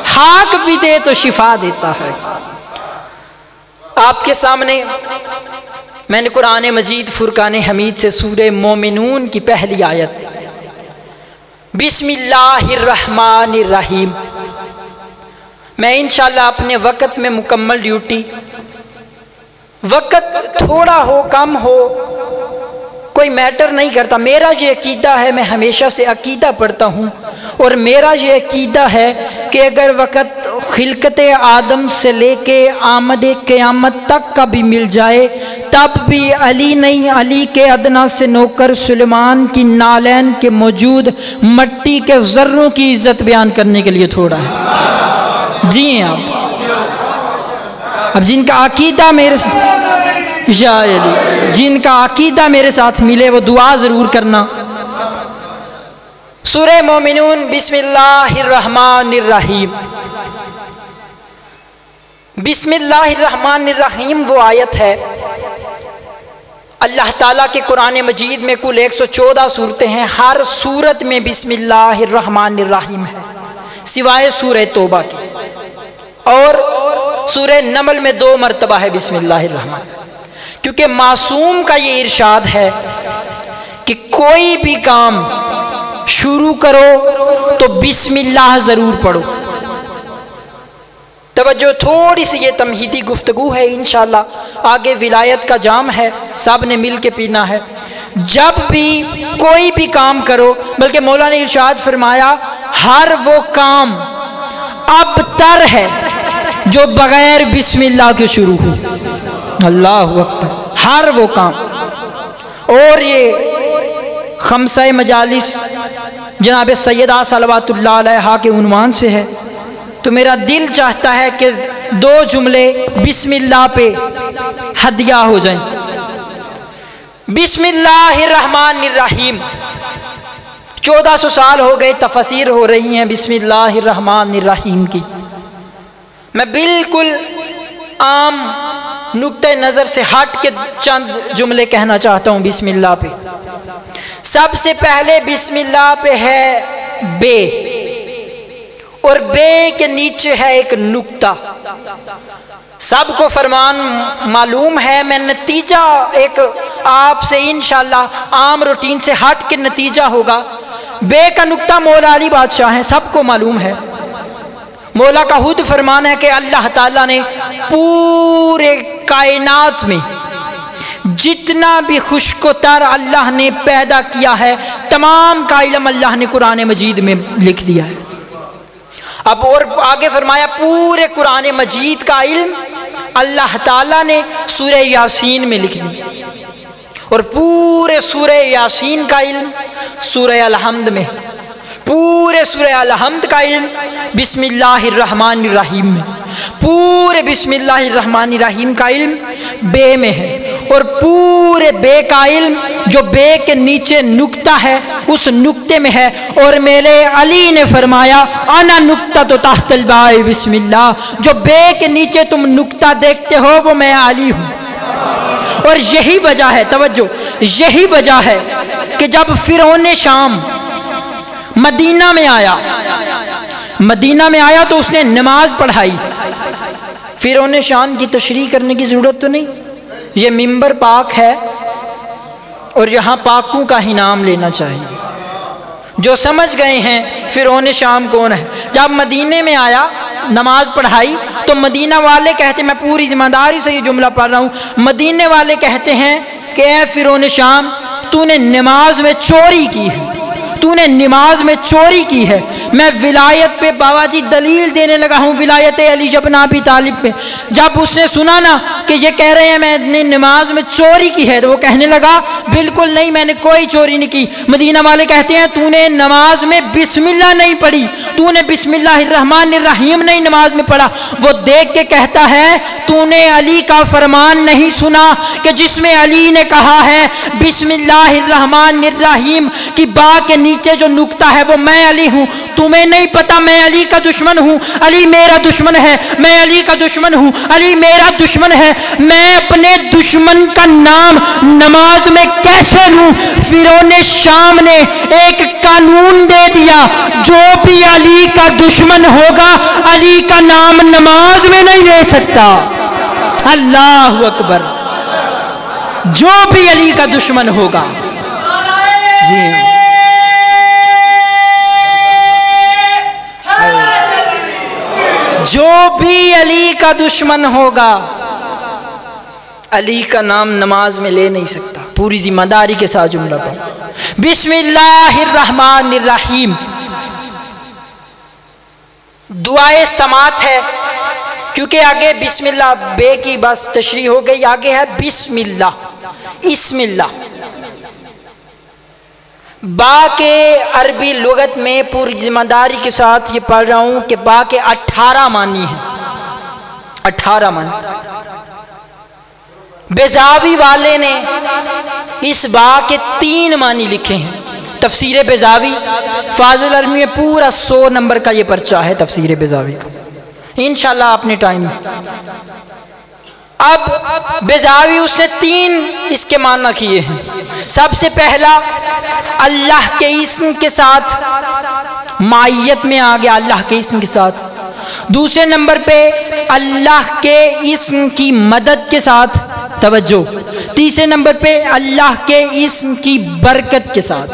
خاک بھی دے تو شفا دیتا ہے. آپ کے سامنے میں نے قرآن مجید فرقان حمید سے سورہ مومنون کی پہلی آیت بسم اللہ الرحمن الرحیم. میں انشاءاللہ اپنے وقت میں مکمل ڈیوٹی، وقت تھوڑا ہو کم ہو کوئی میٹر نہیں کرتا. میرا یہ عقیدہ ہے، میں ہمیشہ سے عقیدہ پڑھتا ہوں، اور میرا یہ عقیدہ ہے کہ اگر وقت خلقت آدم سے لے کے آمد قیامت تک کا بھی مل جائے تب بھی علی نہیں، علی کے ادنا سے نوکر سلیمان کی نالین کے موجود مٹی کے ذروں کی عزت بیان کرنے کے لیے تھوڑا ہے. جی ہیں آپ. اب جن کا عقیدہ میرے ساتھ، یا علی، جن کا عقیدہ میرے ساتھ ملے وہ دعا ضرور کرنا. سورہ مومنون بسم اللہ الرحمن الرحیم. بسم اللہ الرحمن الرحیم وہ آیت ہے، اللہ تعالیٰ کے قرآن مجید میں کل 114 صورتیں ہیں، ہر صورت میں بسم اللہ الرحمن الرحیم ہے سوائے سورہ توبہ کی، اور سورہ نمل میں 2 مرتبہ ہے بسم اللہ الرحمن. کیونکہ معصوم کا یہ ارشاد ہے کہ کوئی بھی کام شروع کرو تو بسم اللہ ضرور پڑھو. توجہ، تھوڑی سی یہ تمہیدی گفتگو ہے، انشاءاللہ آگے ولایت کا جام ہے، سب نے مل کے پینا ہے. جب بھی کوئی بھی کام کرو، بلکہ مولا نے ارشاد فرمایا ہر وہ کام اب تر ہے جو بغیر بسم اللہ کے شروع ہو. اللہ اکبر. ہر وہ کام. اور یہ خمسہ مجالس جناب سیدہ صلوات اللہ علیہا کے عنوان سے ہے، تو میرا دل چاہتا ہے کہ 2 جملے بسم اللہ پہ ہدیہ ہو جائیں. بسم اللہ الرحمن الرحیم. 1400 سال ہو گئے تفسیر ہو رہی ہیں بسم اللہ الرحمن الرحیم کی. میں بالکل عام نقطہ نظر سے ہٹ کے چند جملے کہنا چاہتا ہوں بسم اللہ پہ. سب سے پہلے بسم اللہ پہ ہے بے، اور بے کے نیچے ہے ایک نقطہ. سب کو فرمان معلوم ہے، میں نتیجہ ایک آپ سے انشاءاللہ عام روٹین سے ہٹ کے نتیجہ ہوگا۔ بے کا نقطہ مولا علی بادشاہ ہیں، سب کو معلوم ہے۔ مولا کا خود فرمان ہے کہ اللہ تعالیٰ نے پورے کائنات میں جتنا بھی خشک و تر اللہ نے پیدا کیا ہے، تمام کا علم اللہ نے قرآن مجید میں لکھ دیا ہے۔ اب اور آگے فرمایا پورے قرآن مجید کا علم اللہ تعالیٰ نے سورہ یاسین میں لکھ دیا، اور پورے سورہ یاسین کا علم سورہ الحمد میں، پورے سورہ الحمد کا علم بسم اللہ الرحمن الرحیم میں، پورے بسم اللہ الرحمن الرحیم کا علم بے میں ہے، اور پورے بے کا علم جو بے کے نیچے نقطہ ہے اس نقطے میں ہے۔ اور میرے علی نے فرمایا انا نقطہ تو تحت الباء بسم اللہ، جو بے کے نیچے تم نقطہ دیکھتے ہو وہ میں علی ہوں۔ اور یہی وجہ ہے، توجہ، یہی وجہ ہے کہ جب فرعون شام مدینہ میں آیا تو اس نے نماز پڑھائی۔ فرعون شام کی تشریح کرنے کی ضرورت تو نہیں، یہ ممبر پاک ہے اور یہاں پاکوں کا ہی نام لینا چاہیے۔ جو سمجھ گئے ہیں فرعون شام کون ہے، جب مدینے میں آیا نماز پڑھائی تو مدینہ والے کہتے، میں پوری ذمہ داری سے یہ جملہ پڑھ رہا ہوں، مدینے والے کہتے ہیں کہ اے فرعون شام، تو نے نماز میں چوری کی ہے، تو نے نماز میں چوری کی ہے۔ میں ولایت پہ بابا جی دلیل دینے لگا ہوں، ولایت علی ابن ابی طالب پہ۔ جب اس نے سنا نا کہ یہ کہہ رہے ہیں میں نے نماز میں چوری کی ہے، تو وہ کہنے لگا بالکل نہیں، میں نے کوئی چوری نہیں کی۔ مدینہ والے کہتے ہیں تو نے نماز میں بسم اللہ نہیں پڑھی، تو نے بسم اللہ الرحمن الرحیم نہیں نماز میں پڑھا۔ وہ دیکھ کے کہتا ہے تو نے علی کا فرمان نہیں سنا کہ جس میں علی نے کہا ہے بسم اللہ الرحمن الرحیم کی با کے نیچے جو نقطہ ہے وہ میں علی ہوں۔ تمہیں نہیں پتا میں علی کا دشمن ہوں، علی میرا دشمن ہے، میں علی کا دشمن ہوں، علی میرا دشمن ہے۔ میں اپنے دشمن کا نام نماز میں کیسے لوں؟ فرعون شام نے ایک قانون دے دیا، جو بھی علی کا دشمن ہوگا علی کا نام نماز میں نہیں لے سکتا۔ اللہ اکبر، جو بھی علی کا دشمن ہوگا، جی ہاں، جو بھی علی کا دشمن ہوگا علی کا نام نماز میں لے نہیں سکتا۔ پوری ذمہ داری کے ساتھ جملہ پڑھ، بسم اللہ الرحمن الرحیم دعائے سماعت ہے، کیونکہ آگے بسم اللہ بے کی بس تشریح ہو گئی، آگے ہے بسم اللہ، اسم اللہ۔ با کے عربی لغت میں پوری ذمہ داری کے ساتھ یہ پڑھ رہا ہوں کہ با کے 18 معنی ہیں، 18 معنی۔ بیضاوی والے نے اس با کے 3 معنی لکھے ہیں۔ تفسیر بیضاوی فاضل عربی میں پورا 100 نمبر کا یہ پرچہ ہے تفسیر بیضاوی کا، انشاءاللہ اپنے ٹائم میں۔ اب بیضاوی اس نے 3 اس کے معنی کیے ہیں۔ سب سے پہلا اللہ کے اسم کے ساتھ معیت میں آ گیا، اللہ کے اسم کے ساتھ۔ دوسرے نمبر پہ اللہ کے اسم کی مدد کے ساتھ، توجہ۔ تیسرے نمبر پہ اللہ کے اسم کی برکت کے ساتھ۔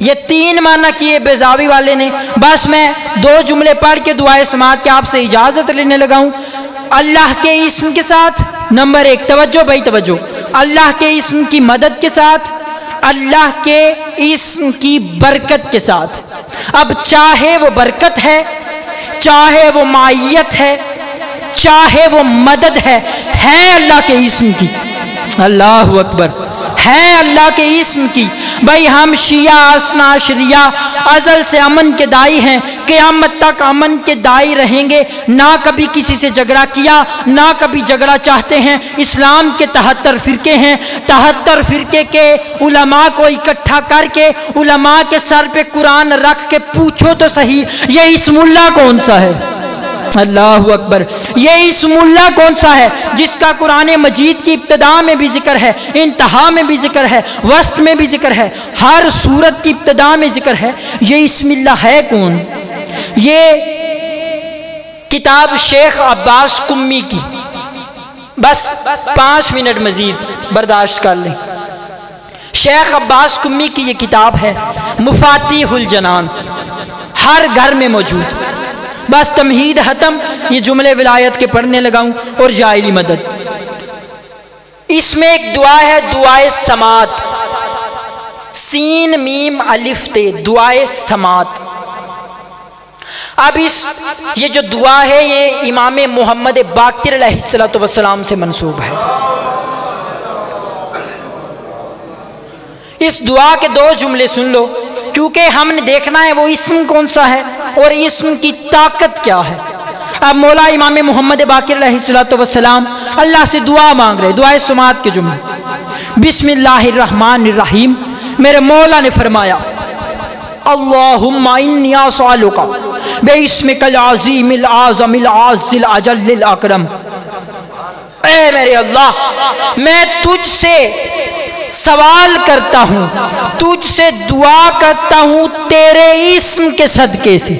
یہ 3 معنی کیے بیضاوی والے نے۔ بس میں 2 جملے پڑھ کے دعائے سماعت کے آپ سے اجازت لینے لگا ہوں۔ اللہ کے اسم کے ساتھ، نمبر 1، توجہ بھائی توجہ، اللہ کے اسم کی مدد کے ساتھ، اللہ کے اسم کی برکت کے ساتھ۔ اب چاہے وہ برکت ہے، چاہے وہ معیت ہے، چاہے وہ مدد ہے اللہ کے اسم کی۔ اللہ اکبر، ہے اللہ کے اسم کی۔ بھائی ہم شیعہ اثنا عشریہ ازل سے امن کے دائی ہیں، قیامت تک امن کے دائی رہیں گے، نہ کبھی کسی سے جھگڑا کیا، نہ کبھی جھگڑا چاہتے ہیں۔ اسلام کے 73 فرقے ہیں، 73 فرقے کے علماء کو اکٹھا کر کے علماء کے سر پہ قرآن رکھ کے پوچھو تو صحیح، یہ اسم اللہ کون سا ہے؟ اللہ اکبر، یہ اسم اللہ کون سا ہے جس کا قرآن مجید کی ابتدا میں بھی ذکر ہے، انتہا میں بھی ذکر ہے، وسط میں بھی ذکر ہے، ہر سورت کی ابتدا میں ذکر ہے؟ یہ اسم اللہ ہے کون؟ یہ کتاب شیخ عباس قمی کی بس 5 منٹ مزید برداشت کر لیں۔ شیخ عباس قمی کی یہ کتاب ہے مفاتیح الجنان، ہر گھر میں موجود۔ بس تمہید ختم، یہ جملے ولایت کے پڑھنے لگاؤں اور جائلی مدد۔ اس میں ایک دعا ہے، دعائے سماعت، سین میم الف تے، دعائے سماعت۔ اب یہ جو دعا ہے یہ امام محمد باقر علیہ السلام سے منسوب ہے۔ اس دعا کے 2 جملے سن لو، کیونکہ ہم نے دیکھنا ہے وہ اسم کون سا ہے اور اسم کی طاقت کیا ہے۔ اب مولا امام محمد باقر علیہ السلام اللہ سے دعا مانگ رہے، دعائے سماعت کے جملے۔ بسم اللہ الرحمن الرحیم، میرے مولا نے فرمایا اللہم انی اسألک باسمک العظیم الاعظم العز الاجل الاکرم، اے میرے اللہ میں تجھ سے سوال کرتا ہوں، تجھ سے دعا کرتا ہوں تیرے اسم کے صدقے سے۔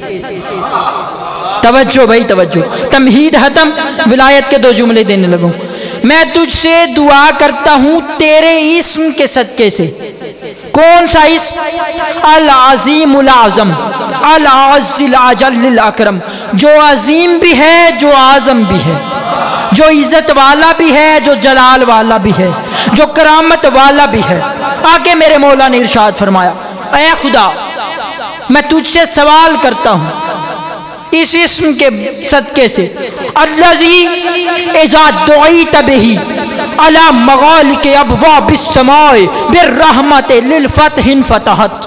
توجہ بھائی توجہ، تمہید ختم، ولایت کے 2 جملے دینے لگوں۔ میں تجھ سے دعا کرتا ہوں تیرے اسم کے صدقے سے۔ کون سا اسم؟ العظیم العظم العز الاجل الاکرم، جو عظیم بھی ہے جو اعظم بھی ہے، جو عزت والا بھی ہے جو جلال والا بھی ہے، جو کرامت والا بھی ہے۔ آگے میرے مولا نے ارشاد فرمایا اے خدا میں تجھ سے سوال کرتا ہوں اس اسم کے صدقے سے، الذی اذا دعیت بہ علی مغالق ابواب السماء بالرحمت للفتح فتحت۔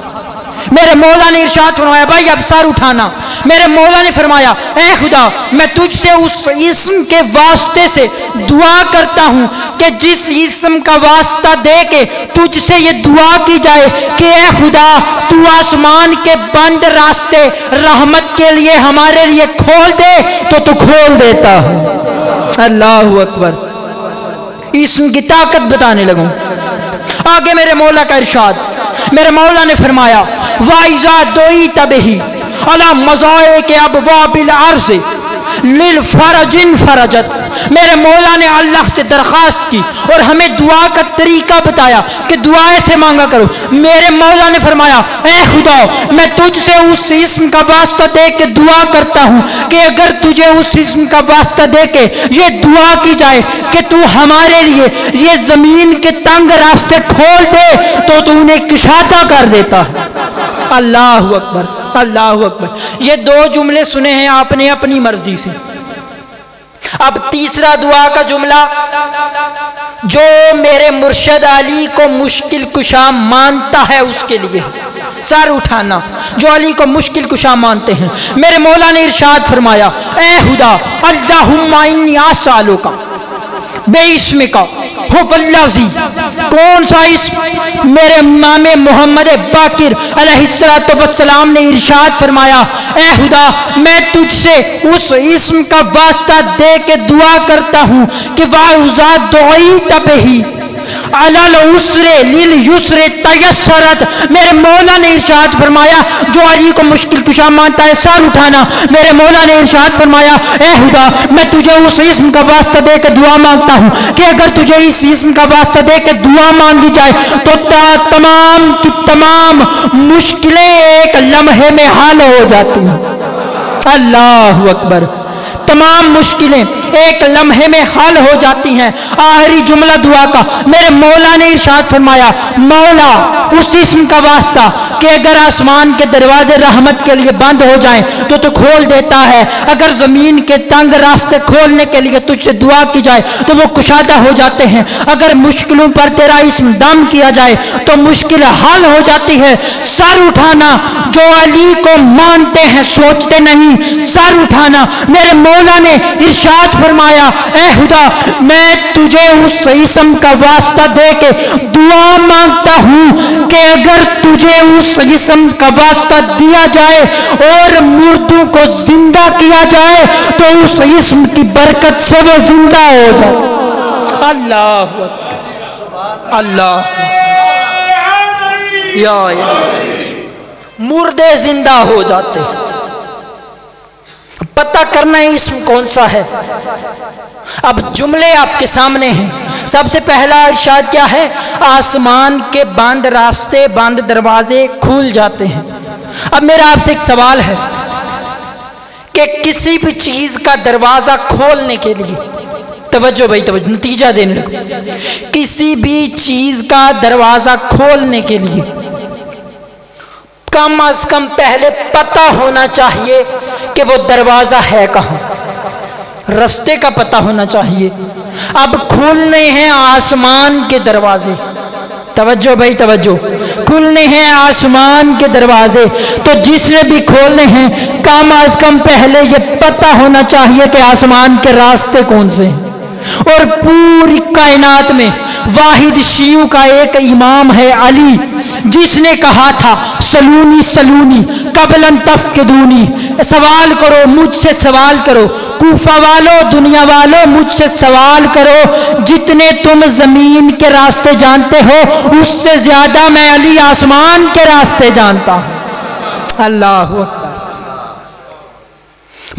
میرے مولا نے ارشاد فرمایا، بھائی اب سر اٹھانا، میرے مولا نے فرمایا اے خدا میں تجھ سے اس اسم کے واسطے سے دعا کرتا ہوں کہ جس اسم کا واسطہ دے کے تجھ سے یہ دعا کی جائے کہ اے خدا تو آسمان کے بند راستے رحمت کے لیے ہمارے لیے کھول دے تو کھول دیتا ہے۔ اللہ اکبر، اسم کی طاقت بتانے لگوں۔ آگے میرے مولا کا ارشاد، میرے مولا نے فرمایا وَإِذَا دُعِيتَ بِهِ عَلَى مَضَائِقِ أَبْوَابِ الْأَرْضِ لِلْفَرَجٍ فَرَجَتْ۔ میرے مولا نے اللہ سے درخواست کی اور ہمیں دعا کا طریقہ بتایا کہ دعا ایسے مانگا کرو۔ میرے مولا نے فرمایا اے خدا میں تجھ سے اس اسم کا واسطہ دے کے دعا کرتا ہوں کہ اگر تجھے اس اسم کا واسطہ دے کے یہ دعا کی جائے کہ تو ہمارے لیے یہ زمین کے تنگ راستے کھول دے تو انہیں کشادہ کر دیتا ہے۔ اللہ اکبر اللہ اکبر۔ یہ 2 جملے سنے ہیں آپ نے اپنی مرضی سے۔ اب تیسرا دعا کا جملہ، جو میرے مرشد علی کو مشکل کشا مانتا ہے اس کے لیے سر اٹھانا، جو علی کو مشکل کشا مانتے ہیں۔ میرے مولا نے ارشاد فرمایا اے خدا اللہم انی اسألک باسمک هو الذی، کون سا اسم؟ میرے امام محمد باقر علیہ السلام نے ارشاد فرمایا اے خدا میں تجھ سے اس اسم کا واسطہ دے کے دعا کرتا ہوں کہ وَإِذَا دُعِيتَ بِهِ عَلَى الْعُسْرِ لِلْيُسْرِ تَيَسَّرَتْ۔ میرے مولا نے ارشاد فرمایا جو علی کو مشکل کشا مانتا ہے سر اٹھانا۔ میرے مولا نے ارشاد فرمایا اے خدا میں تجھے اس اسم کا واسطہ دے کے دعا مانگتا ہوں کہ اگر تجھے اس اسم کا واسطہ دے کے دعا مانگی جائے تو تمام کی تمام مشکلیں ایک لمحے میں حل ہو جاتی ہیں۔ اللہ اکبر، تمام مشکلیں ایک لمحے میں حل ہو جاتی ہیں۔ آخری جملہ دعا کا میرے مولا نے ارشاد فرمایا مولا اس اسم کا واسطہ کہ اگر آسمان کے دروازے رحمت کے لیے بند ہو جائیں تو کھول دیتا ہے، اگر زمین کے تنگ راستے کھولنے کے لیے تجھ سے دعا کی جائے تو وہ کشادہ ہو جاتے ہیں، اگر مشکلوں پر تیرا اسم دم کیا جائے تو مشکل حل ہو جاتی ہے۔ سر اٹھانا، جو علی کو مانتے ہیں سوچتے نہیں، سر اٹھانا۔ میرے مولا نے ارشاد فرمایا اے خدا میں تجھے اس اسم کا واسطہ دے کے دعا مانگتا ہوں کہ اگر تجھے اس اسم کا واسطہ دیا جائے اور مردوں کو زندہ کیا جائے تو اس اسم کی برکت سے وہ زندہ ہو جائے۔ اللہ اللہ یا مردے زندہ ہو جاتے، پتہ کرنا ہے اسم کون سا ہے۔ اب جملے آپ کے سامنے ہیں۔ سب سے پہلا ارشاد کیا ہے؟ آسمان کے بند راستے، بند دروازے کھول جاتے ہیں۔ اب میرا آپ سے ایک سوال ہے کہ کسی بھی چیز کا دروازہ کھولنے کے لیے، توجہ بھائی توجہ، نتیجہ دینے لگو، کسی بھی چیز کا دروازہ کھولنے کے لیے کم از کم پہلے پتہ ہونا چاہیے کہ وہ دروازہ ہے کہاں، رستے کا پتہ ہونا چاہیے۔ اب کھولنے ہیں آسمان کے دروازے، توجہ بھائی توجہ، کھولنے ہیں آسمان کے دروازے، تو جس نے بھی کھولنے ہیں کم از کم پہلے یہ پتہ ہونا چاہیے کہ آسمان کے راستے کون سے ہیں۔ اور پوری کائنات میں واحد شیعوں کا ایک امام ہے علی، جس نے کہا تھا سلونی سلونی قبل ان تفقدونی، سوال کرو مجھ سے سوال کرو، کوفہ والو دنیا والو مجھ سے سوال کرو، جتنے تم زمین کے راستے جانتے ہو اس سے زیادہ میں علی آسمان کے راستے جانتا ہوں۔ اللہ اکبر،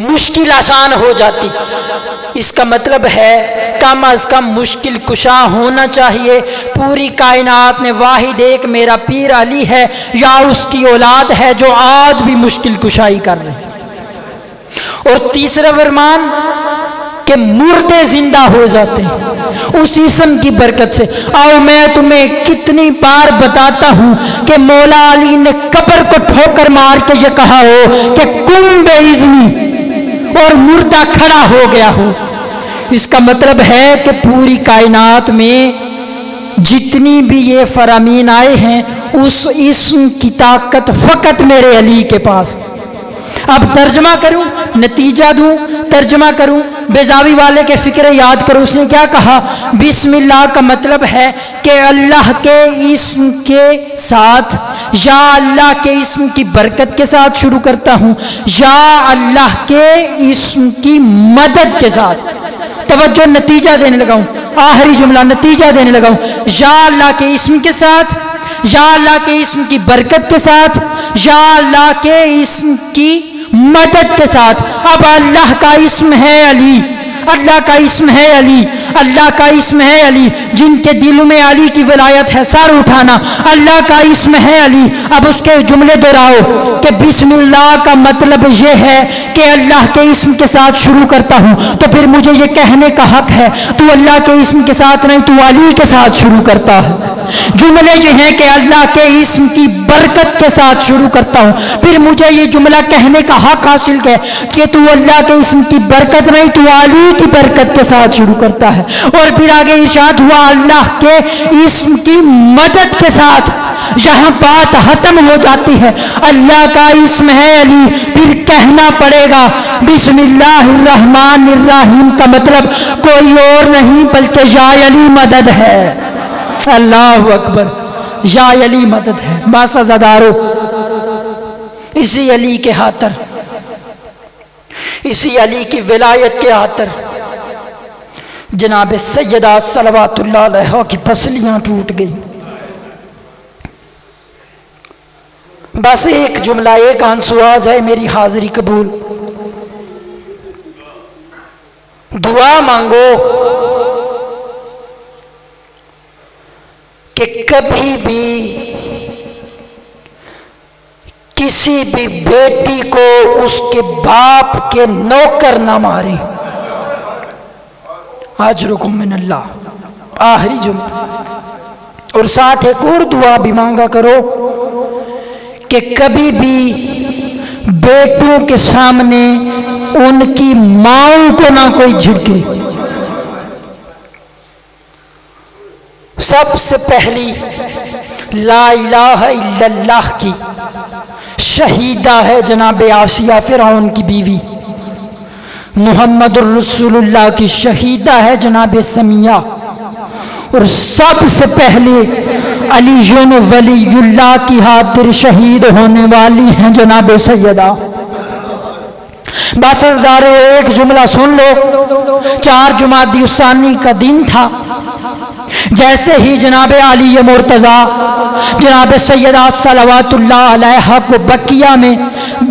مشکل آسان ہو جاتی۔ اس کا مطلب ہے کم از کم مشکل کشا ہونا چاہیے۔ پوری کائنات میں واحد ایک میرا پیر علی ہے یا اس کی اولاد ہے جو آج بھی مشکل کشائی کر رہے ہیں۔ اور تیسرا فرمان کہ مردے زندہ ہو جاتے ہیں اس اسم کی برکت سے۔ آؤ میں تمہیں کتنی بار بتاتا ہوں کہ مولا علی نے قبر کو ٹھوکر مار کے یہ کہا ہو کہ کم بے اذنی، اور مردہ کھڑا ہو گیا ہو۔ اس کا مطلب ہے کہ پوری کائنات میں جتنی بھی یہ فرامین آئے ہیں اس اسم کی طاقت فقط میرے علی کے پاس۔ اب ترجمہ کروں، نتیجہ دوں، ترجمہ کروں، بیضاوی والے کے فکر یاد کرو۔ اس نے کیا کہا؟ بسم اللہ کا مطلب ہے کہ اللہ کے اسم کے ساتھ، یا اللہ کے اسم کی برکت کے ساتھ شروع کرتا ہوں، یا اللہ کے اسم کی مدد کے ساتھ۔ توجہ، نتیجہ دینے لگا ہوں، آخری جملہ نتیجہ دینے لگا ہوں، یا اللہ کے اسم کے ساتھ، یا اللہ کے اسم کی برکت کے ساتھ، یا اللہ کے اسم کی مدد کے ساتھ۔ اب اللہ کا اسم ہے علی، اللہ کا اسم ہے علی، اللہ کا اسم ہے علی، جن کے دلوں میں علی کی ولایت ہے سر اٹھانا، اللہ کا اسم ہے علی۔ اب اس کے جملے دہراؤ کہ بسم اللہ کا مطلب یہ ہے کہ اللہ کے اسم کے ساتھ شروع کرتا ہوں، تو پھر مجھے یہ کہنے کا حق ہے تو اللہ کے اسم کے ساتھ نہیں، تو علی کے ساتھ شروع کرتا ہے۔ جملے یہ ہیں کہ اللہ کے اسم کی برکت کے ساتھ شروع کرتا ہوں، پھر مجھے یہ جملہ کہنے کا حق حاصل ہے کہ تو اللہ کے اسم کی برکت نہیں، تو علی کی برکت کے ساتھ شروع کرتا ہے۔ اور پھر آگے ارشاد ہوا اللہ کے اسم کی مدد کے ساتھ، یہاں بات ختم ہو جاتی ہے۔ اللہ کا اسم ہے علی، پھر کہنا پڑے گا بسم اللہ الرحمن الرحیم کا مطلب کوئی اور نہیں بلکہ یا علی مدد ہے۔ اللہ اکبر، یا علی مدد ہے۔ باسا زدارو، اسی علی کے خاطر، اسی علی کی ولایت کے خاطر جناب سیدہ صلوات اللہ علیہ کی پسلیاں ٹوٹ گئی۔ بس ایک جملہ، ایک آنسو آ جائے میری حاضری قبول، دعا مانگو کہ کبھی بھی کسی بھی بیٹی کو اس کے باپ کے نوکر نہ مارے۔ اجرکم من اللہ، آخری جملہ۔ اور ساتھ ایک اور دعا بھی مانگا کرو کہ کبھی بھی بیٹوں کے سامنے ان کی ماؤں کو نہ کوئی جھڑکے۔ سب سے پہلی لا الہ الا اللہ کی شہیدہ ہے جناب آسیہ فرعون کی بیوی، محمد الرسول اللہ کی شہیدہ ہے جناب سمیہ، اور سب سے پہلے علی ولی اللہ کی خاطر شہید ہونے والی ہیں جناب سیدہ۔ باسردار ایک جملہ سن لو، 4 جمادی الثانی کا دن تھا، جیسے ہی جناب علی مرتضیٰ جناب سیدہ صلوات اللہ علیہ کو بقیہ میں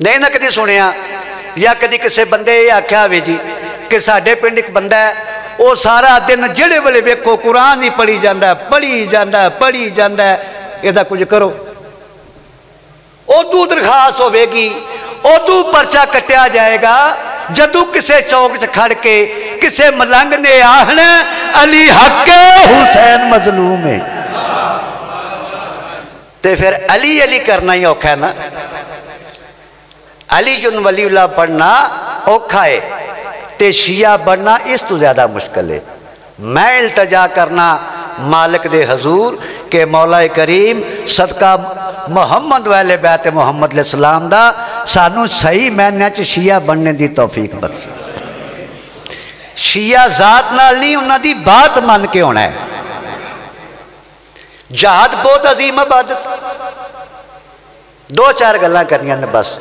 نہیں نہ کدی سنیا یا کدی کسی بندے یہ آخیا ہوئے جی کہ ساڈے پنڈ ایک بندہ ہے وہ سارا دن جڑے ویلے ویکھو قرآن ہی پڑھی جاندہ پڑھی جاندہ ہے یہ کچھ کرو ادو درخواست ہوے گی ادو پرچہ کٹیا جائے گا جدو کسے چوک سے کھڑ کے کسے ملنگ نے آہنا علی حق حسین مظلوم ہے تے پھر علی علی کرنا ہی اوکھا ہے نا علی جن ولی اللہ پڑھنا اوکھا ہے تے شیعہ بڑھنا اس تو زیادہ مشکل ہے میں التجا کرنا مالک دے حضور کہ مولا کریم صدقہ محمد والے بیت محمد علیہ السلام دا سانو صحیح معنی چ شیعہ بننے دی توفیق بخش شیعہ ذات نال نہیں انہاں دی بات مان کے ہونا ہے جہاد بہت عظیم عبادت دو چار گلاں کرنیاں نے بس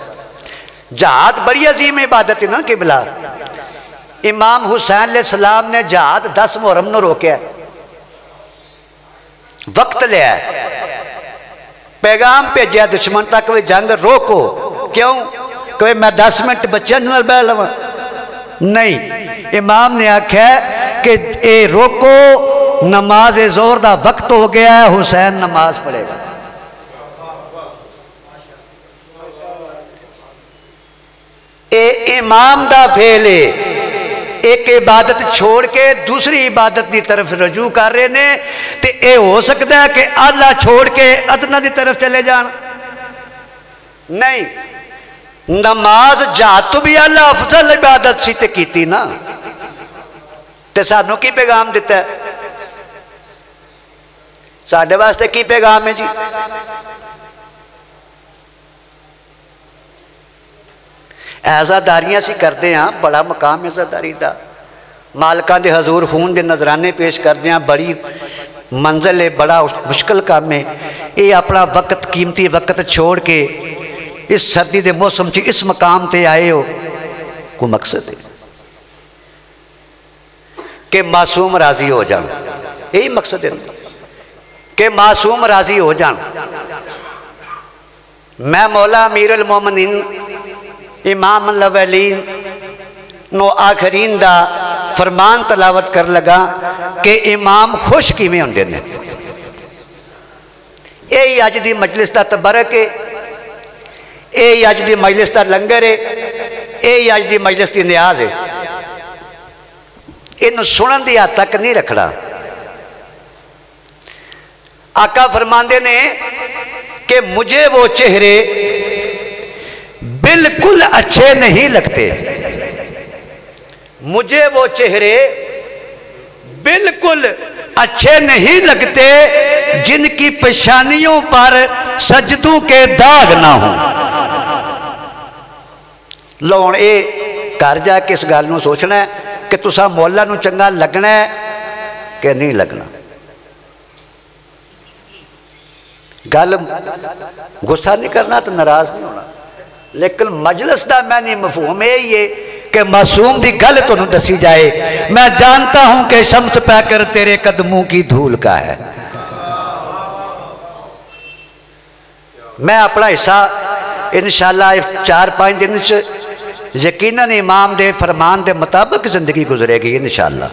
جہاد بڑی عظیم عبادت ہے نا قبلہ امام حسین علیہ السلام نے جہاد 10 محرم نو روکیا وقت لیا ہے پیغام بھیجیا دشمن تک وہ جنگ روکو کیوں کہ میں 10 منٹ بچے نال بہ لواں نہیں امام نے آکھیا کہ اے روکو نماز ظہر دا وقت ہو گیا ہے حسین نماز پڑھے گا اے امام دا پھیلے ایک عبادت چھوڑ کے دوسری عبادت دی طرف رجوع کر رہے نے تے اے ہو سکتا ہے کہ اللہ چھوڑ کے ادنا دی طرف چلے جان نہیں نماز جہاد تو بھی اللہ افضل عبادت سی تے کیتی نا تے سانو کی پیغام دیتا ہے ساڈے واسطے کی پیغام ہے جی عزاداریاں سی کرتے ہیں بڑا مقام عزاداری دا مالکان دے حضور خون دے نظرانے پیش کرتے ہیں بڑی منزل ہے بڑا مشکل کام ہے یہ اپنا وقت قیمتی وقت چھوڑ کے اس سردی دے موسم چی اس مقام تے آئے ہو کو مقصد ہے کہ معصوم راضی ہو جان یہی مقصد ہے کہ معصوم راضی ہو جان میں مولا امیر المومنین امام الاولین نو آخرین دا فرمان تلاوت کر لگا کہ امام خوش کیویں ہوندے نے اے اج دی مجلس دا تبرک ہے اے اج دی مجلس دا لنگر ہے اے اج دی مجلس دی نیاز ہے انہوں سنن دی حد تک نہیں رکھنا آقا فرماندے نے کہ مجھے وہ چہرے بالکل اچھے نہیں لگتے مجھے وہ چہرے بالکل اچھے نہیں لگتے جن کی پیشانیوں پر سجدوں کے داغ نہ ہوں لون اے کر جا کے اس گل نو سوچنا ہے کہ تسا مولا نو چنگا لگنا ہے کہ نہیں لگنا گل غصہ نہیں کرنا تو ناراض نہیں ہونا لیکن مجلس دا میں نہیں مفہوم یہی ہے کہ معصوم دی گل تو دسی جائے میں جانتا ہوں کہ شمس پہ کر تیرے قدموں کی دھول کا ہے میں اپنا حصہ انشاءاللہ 4-5 دن سے یقیناً امام دے فرمان دے مطابق زندگی گزرے گی انشاءاللہ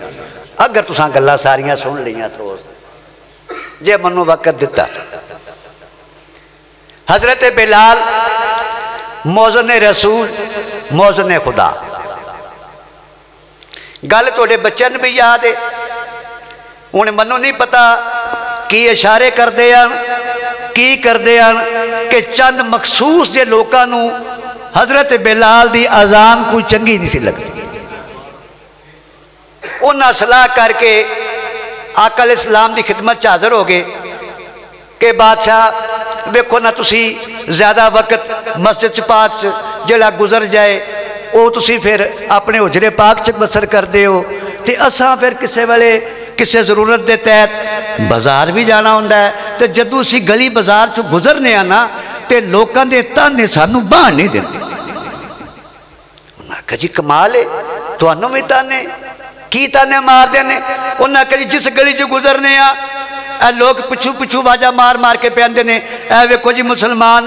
اگر تساں گلاں ساریاں سن لیاں تو جے منو وقت دیتا حضرت بلال موزن رسول موزن خدا گل توڑے بچے نے بھی یاد ہے انہیں منو نہیں پتا کی اشارے کر دیا کی کر دیا کہ چند مخصوص جے لوکاں نو حضرت بلال دی اذان کوئی چنگی نہیں سی لگتی انہاں صلاح کر کے آقا علیہ السلام دی خدمت حاضر ہو گئے کہ بادشاہ ویکھو نہ تسی زیادہ وقت مسجد پاک جڑا گزر جائے او تسی پھر اپنے حجرے پاک چ بسر کر دے ہو تے اساں پھر کسے والے کسے ضرورت دے تحت بازار بھی جانا ہوندا ہے تے جدوں اسی گلی بازار چ گزرنے نا تے لوکاں دے تانے سانو باہر نہیں دیندے انہاں کہ جی کمال ہے تانوں وی تانے کی تانے مار دینے انہاں کہ جس گلی چ گزرنے اے لوگ پچھو پچھو واجہ مار مار کے پیندے نے اے ویکھو جی مسلمان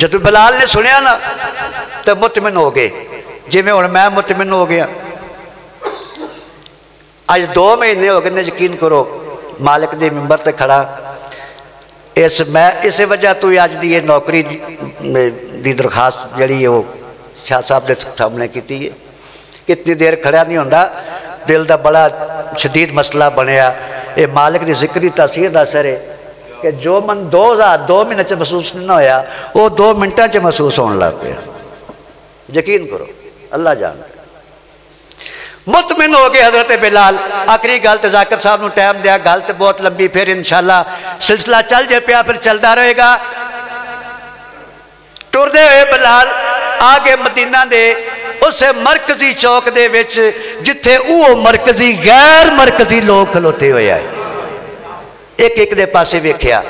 جدو بلال نے سنیا نا تو مطمئن ہو گئے جی میں ہوں میں مطمئن ہو گیا اج 2 مہینے ہو گئے یقین کرو مالک دے ممبر تے کھڑا اس وجہ تو ہی اج دی یہ نوکری دی درخواست جڑی ہے وہ شاہ صاحب دے سامنے کیتی ہے کتنی دیر کھڑا نہیں ہوندا دل دا بڑا شدید مسئلہ بنیا یہ مالک دی ذکری تاثیر دا اثر ہے کہ جو من 2 منٹ محسوس نہ ہویا وہ 2 منٹاں چ محسوس ہونے لگ پیا یقین کرو اللہ جانتا مطمئن ہو گئے حضرت بلال آخری گل تے ذاکر صاحب نو ٹائم دیا گل تے بہت لمبی پھر انشاءاللہ سلسلہ چل جائے پیا پھر چلتا رہے گا ٹردے ہوئے بلال آگے مدینہ دے اسے مرکزی چوک دے وچ جتھے او مرکزی غیر مرکزی لوگ کھلوتے ہوئے آئے ایک دے پاسے ویکھیا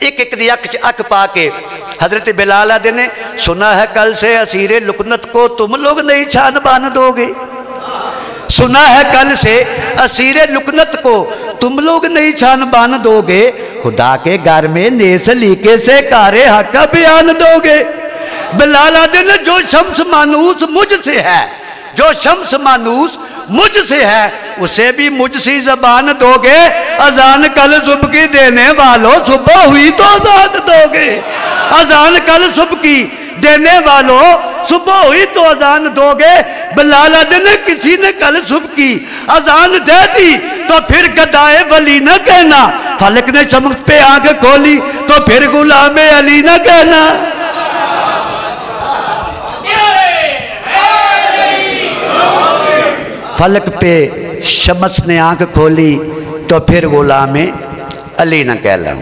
ایک دی اک پا کے حضرت بلال آدھے نے سنا ہے کل سے اسیر لکنت کو تم لوگ نہیں چھان بان دو گے سنا ہے کل سے اسیر لکنت کو تم لوگ نہیں چھان بان دو گے خدا کے گھر میں نیس لیکے سے کار حق کا بیان دو گے بلال آدھے نے جو شمس مانوس مجھ سے ہے جو شمس مانوس مجھ سے ہے اسے بھی مجھ سی زبان دو گے اذان کل صبح کی دینے والوں صبح ہوئی تو اذان دو گے اذان کل صبح کی دینے والوں صبح ہوئی تو اذان دو گے بلال نے کسی نے کل صبح کی اذان دے دی تو پھر گدائے ولی نہ کہنا فلک نے شمس پہ آنکھ کھولی تو پھر غلام علی نہ کہنا فلک پہ شمس نے آنکھ کھولی تو پھر غلام علی نہ کہنا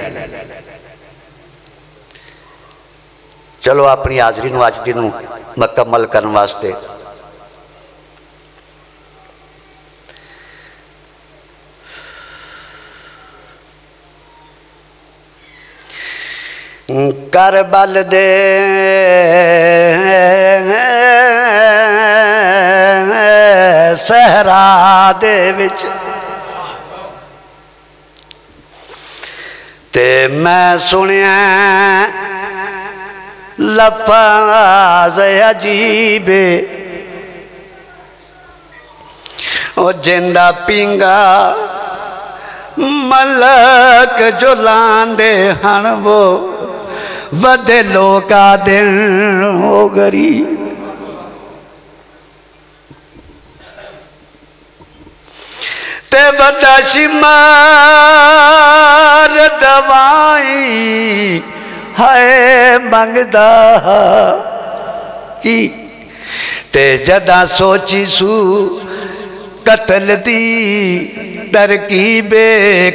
چلو اپنی حاضری نو آج دنوں مکمل کرنے واسطے کربل دے صحرا دے وچ تے میں سنیا لفظ عجیب او جندہ پینگا ملک جو لاندے ہن وہ ودے لوکا دن ہو گری تے ودا شمار دوائی ہے منگدا کی تے جدا سوچی سو قتل دی ترکیب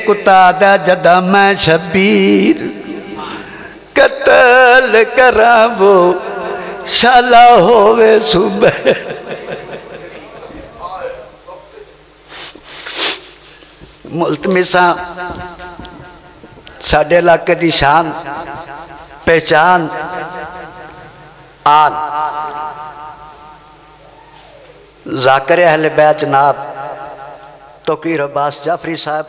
کتا دا جدا میں شبیر قتل کرا وہ شالا ہوئے صبح ملتمساں ساڑھے علاقے دی شان پہچان آن ذاکر اہل بیت جناب توقیر عباس جعفری صاحب